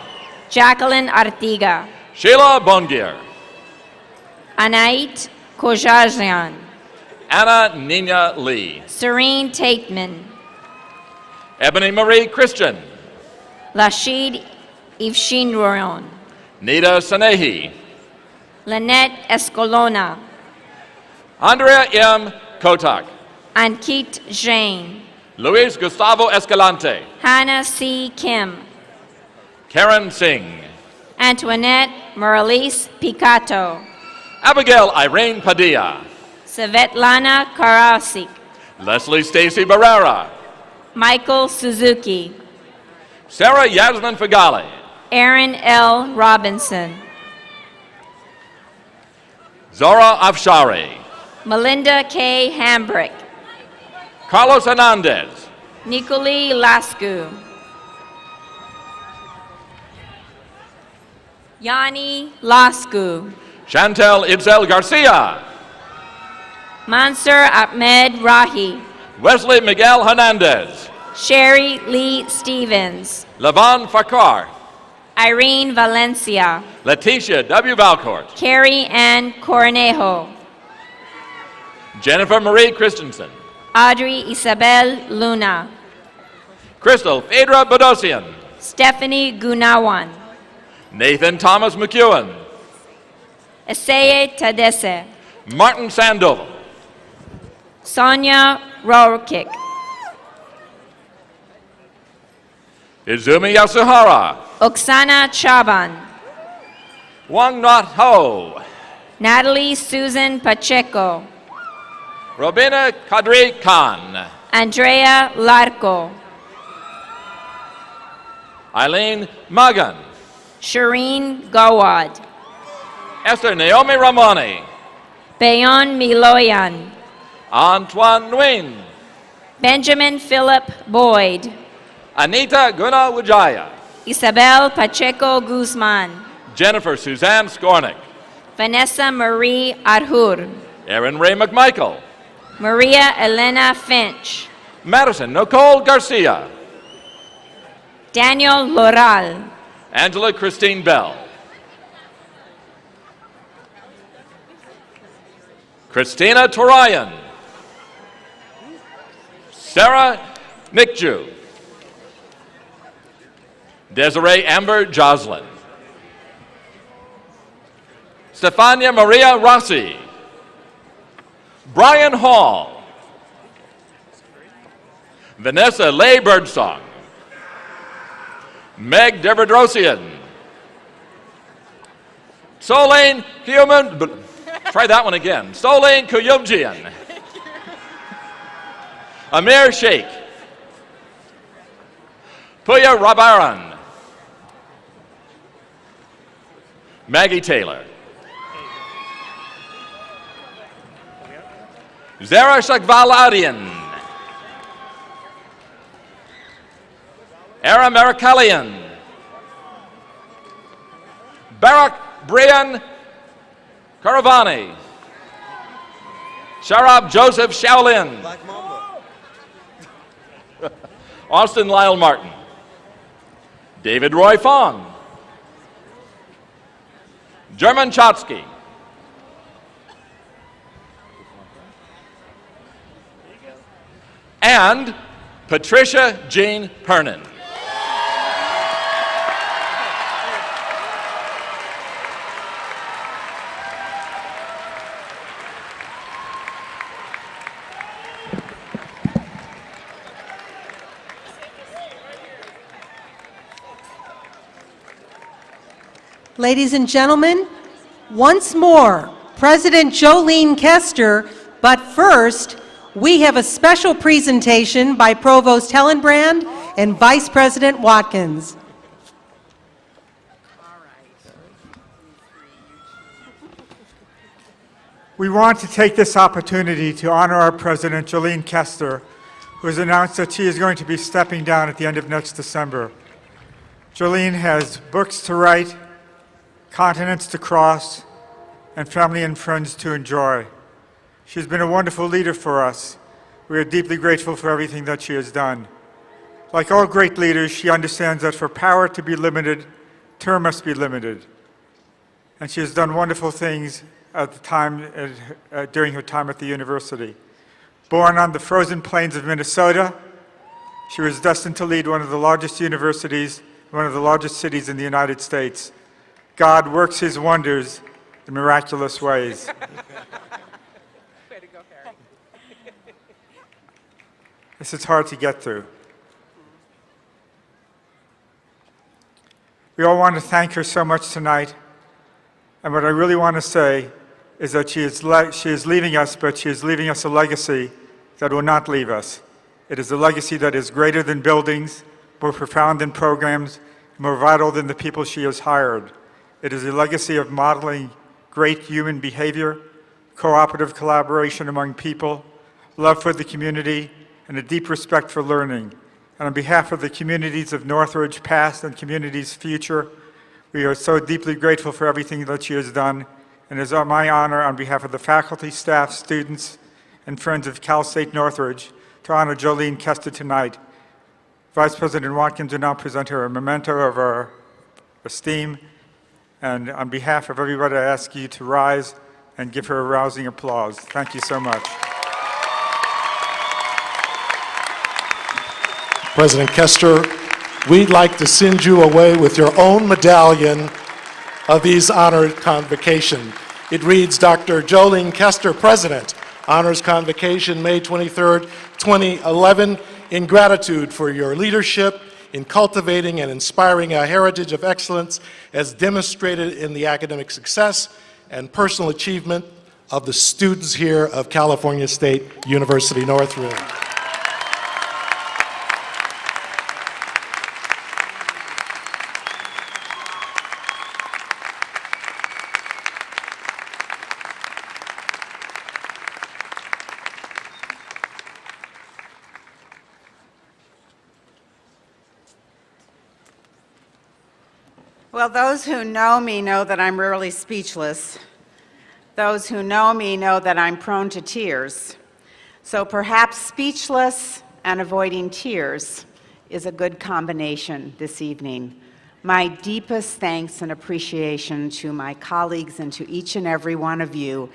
Jacqueline Artiga. Sheila Bongir. Anait Kojajian. Anna Nina Lee. Serene Tateman. Ebony Marie Christian. Lashid Ivshinroyon. Nita Sanehi. Lynette Escolona. Andrea M. Kotak. Ankit Jain. Luis Gustavo Escalante. Hannah C. Kim. Karen Singh. Antoinette Morales Picato. Abigail Irene Padilla. Svetlana Karasik. Leslie Stacy Barrera. Michael Suzuki. Sarah Yasmin Fagali. Aaron L. Robinson. Zora Afshari. Melinda K. Hambrick. Carlos Hernandez. Nikoli Lascu. Yanni Lascu. Chantel Itzel Garcia. Mansur Ahmed Rahi. Wesley Miguel Hernandez. Sherry Lee Stevens. Levon Farquhar. Irene Valencia. Leticia W. Valcourt. Carrie Ann Cornejo. Jennifer Marie Christensen. Audrey Isabel Luna. Crystal Phaedra Bodosian. Stephanie Gunawan. Nathan Thomas McEwen. Eseye Tadese. Martin Sandoval. Sonia Rorkick. Izumi Yasuhara. Oksana Chaban. Wang Not Ho. Natalie Susan Pacheco. Robina Kadri Khan. Andrea Larco. Eileen Magan. Shireen Gawad. Esther Naomi Ramani. Bayon Miloyan. Antoine Nguyen. Benjamin Philip Boyd. Anita Guna Wijaya. Isabel Pacheco Guzman. Jennifer Suzanne Skornick. Vanessa Marie Arhur. Erin Ray McMichael. Maria Elena Finch. Madison Nicole Garcia. Daniel Loral. Angela Christine Bell. Christina Torayan. Sarah Nickju. Desiree Amber Joslin. Stefania Maria Rossi. Brian Hall. Vanessa Leigh Birdsong. Meg Deverdrosian. Solane Kiyuman. Try that one again. Solane Kuyumjian. Amir Sheikh. Puya Rabaran. Maggie Taylor. Zara Shakvaladian, Era Merakalian, Barak Brian Karavani, Sharab Joseph Shaolin, Austin Lyle Martin, David Roy Fong, German Chotsky, and Patricia Jean Pernin. Ladies and gentlemen, once more, President Jolene Koester, but first, we have a special presentation by Provost Hellenbrand and Vice President Watkins. We want to take this opportunity to honor our President, Jolene Koester, who has announced that she is going to be stepping down at the end of next December. Jolene has books to write, continents to cross, and family and friends to enjoy. She's been a wonderful leader for us. We are deeply grateful for everything that she has done. Like all great leaders, she understands that for power to be limited, term must be limited. And she has done wonderful things at the time, during her time at the university. Born on the frozen plains of Minnesota, she was destined to lead one of the largest universities, one of the largest cities in the United States. God works his wonders in miraculous ways. This is hard to get through. We all want to thank her so much tonight. And what I really want to say is that she is leaving us, but she is leaving us a legacy that will not leave us. It is a legacy that is greater than buildings, more profound than programs, more vital than the people she has hired. It is a legacy of modeling great human behavior, cooperative collaboration among people, love for the community, and a deep respect for learning. And on behalf of the communities of Northridge past and communities future, we are so deeply grateful for everything that she has done. And it is my honor on behalf of the faculty, staff, students, and friends of Cal State Northridge to honor Jolene Koester tonight. Vice President Watkins will now present her a memento of our esteem. And on behalf of everybody, I ask you to rise and give her a rousing applause. Thank you so much. President Koester, we'd like to send you away with your own medallion of these honored convocation. It reads, Dr. Jolene Koester, President, Honors Convocation, May 23rd, 2011, in gratitude for your leadership in cultivating and inspiring a heritage of excellence as demonstrated in the academic success and personal achievement of the students here of California State University Northridge. Well, those who know me know that I'm rarely speechless. Those who know me know that I'm prone to tears. So perhaps speechless and avoiding tears is a good combination this evening. My deepest thanks and appreciation to my colleagues and to each and every one of you.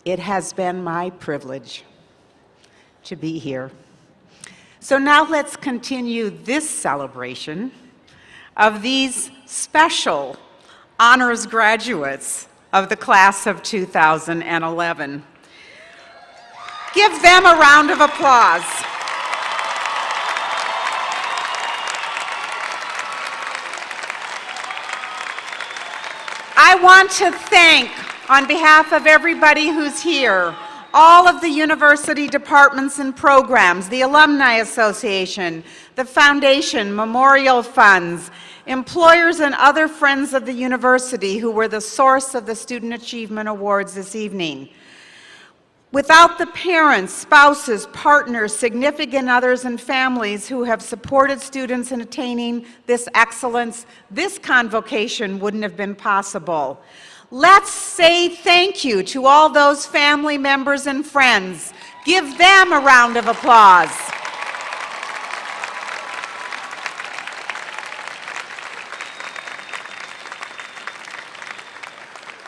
It has been my privilege to be here. So now let's continue this celebration of these special honors graduates of the class of 2011. Give them a round of applause. I want to thank, on behalf of everybody who's here, all of the university departments and programs, the Alumni Association, the Foundation, Memorial Funds, employers and other friends of the university who were the source of the Student Achievement Awards this evening. Without the parents, spouses, partners, significant others, and families who have supported students in attaining this excellence, this convocation wouldn't have been possible. Let's say thank you to all those family members and friends. Give them a round of applause.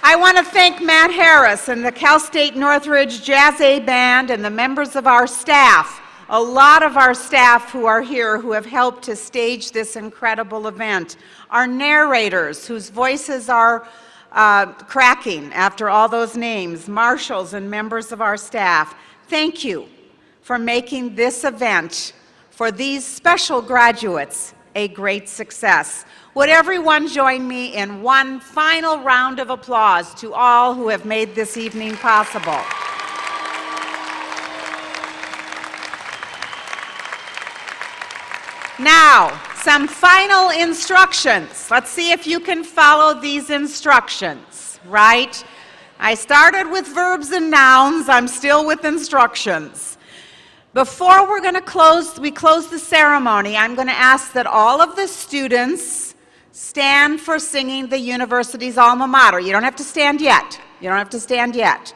I want to thank Matt Harris and the Cal State Northridge Jazz A Band and the members of our staff, a lot of our staff who are here who have helped to stage this incredible event, our narrators whose voices are cracking after all those names, marshals and members of our staff. Thank you for making this event for these special graduates a great success. Would everyone join me in one final round of applause to all who have made this evening possible? Now, some final instructions. Let's see if you can follow these instructions, right? I started with verbs and nouns. I'm still with instructions. Before we close the ceremony, I'm going to ask that all of the students stand for singing the university's alma mater. You don't have to stand yet. You don't have to stand yet.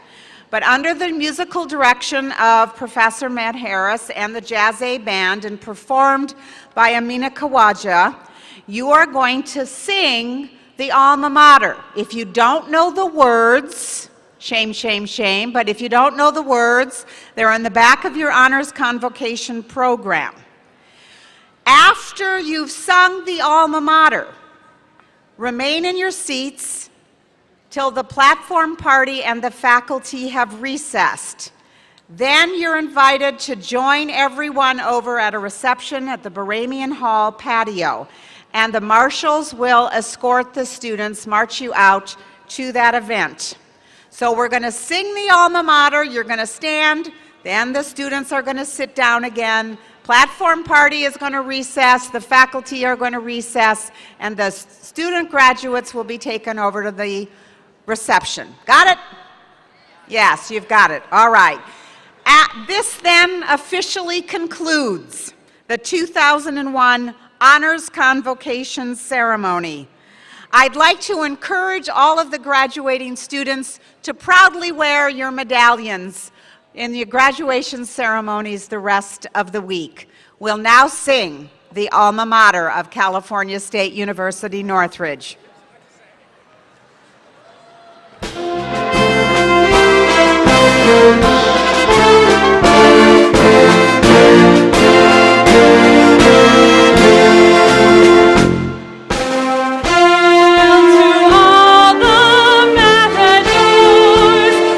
But under the musical direction of Professor Matt Harris and the Jazz A Band and performed by Amina Kawaja, you are going to sing the alma mater. If you don't know the words, shame, shame, shame, but if you don't know the words, they're in the back of your honors convocation program. After you've sung the alma mater, remain in your seats till the platform party and the faculty have recessed. Then you're invited to join everyone over at a reception at the Baramian Hall patio, and the marshals will escort the students, march you out to that event. So we're going to sing the alma mater, you're going to stand, then the students are going to sit down again. Platform party is going to recess, the faculty are going to recess, and the student graduates will be taken over to the reception. Got it? Yes, you've got it. All right. This then officially concludes the 2001 Honors Convocation Ceremony. I'd like to encourage all of the graduating students to proudly wear your medallions in the graduation ceremonies the rest of the week. We'll now sing the alma mater of California State University, Northridge.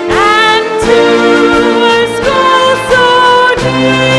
And to a school so dear.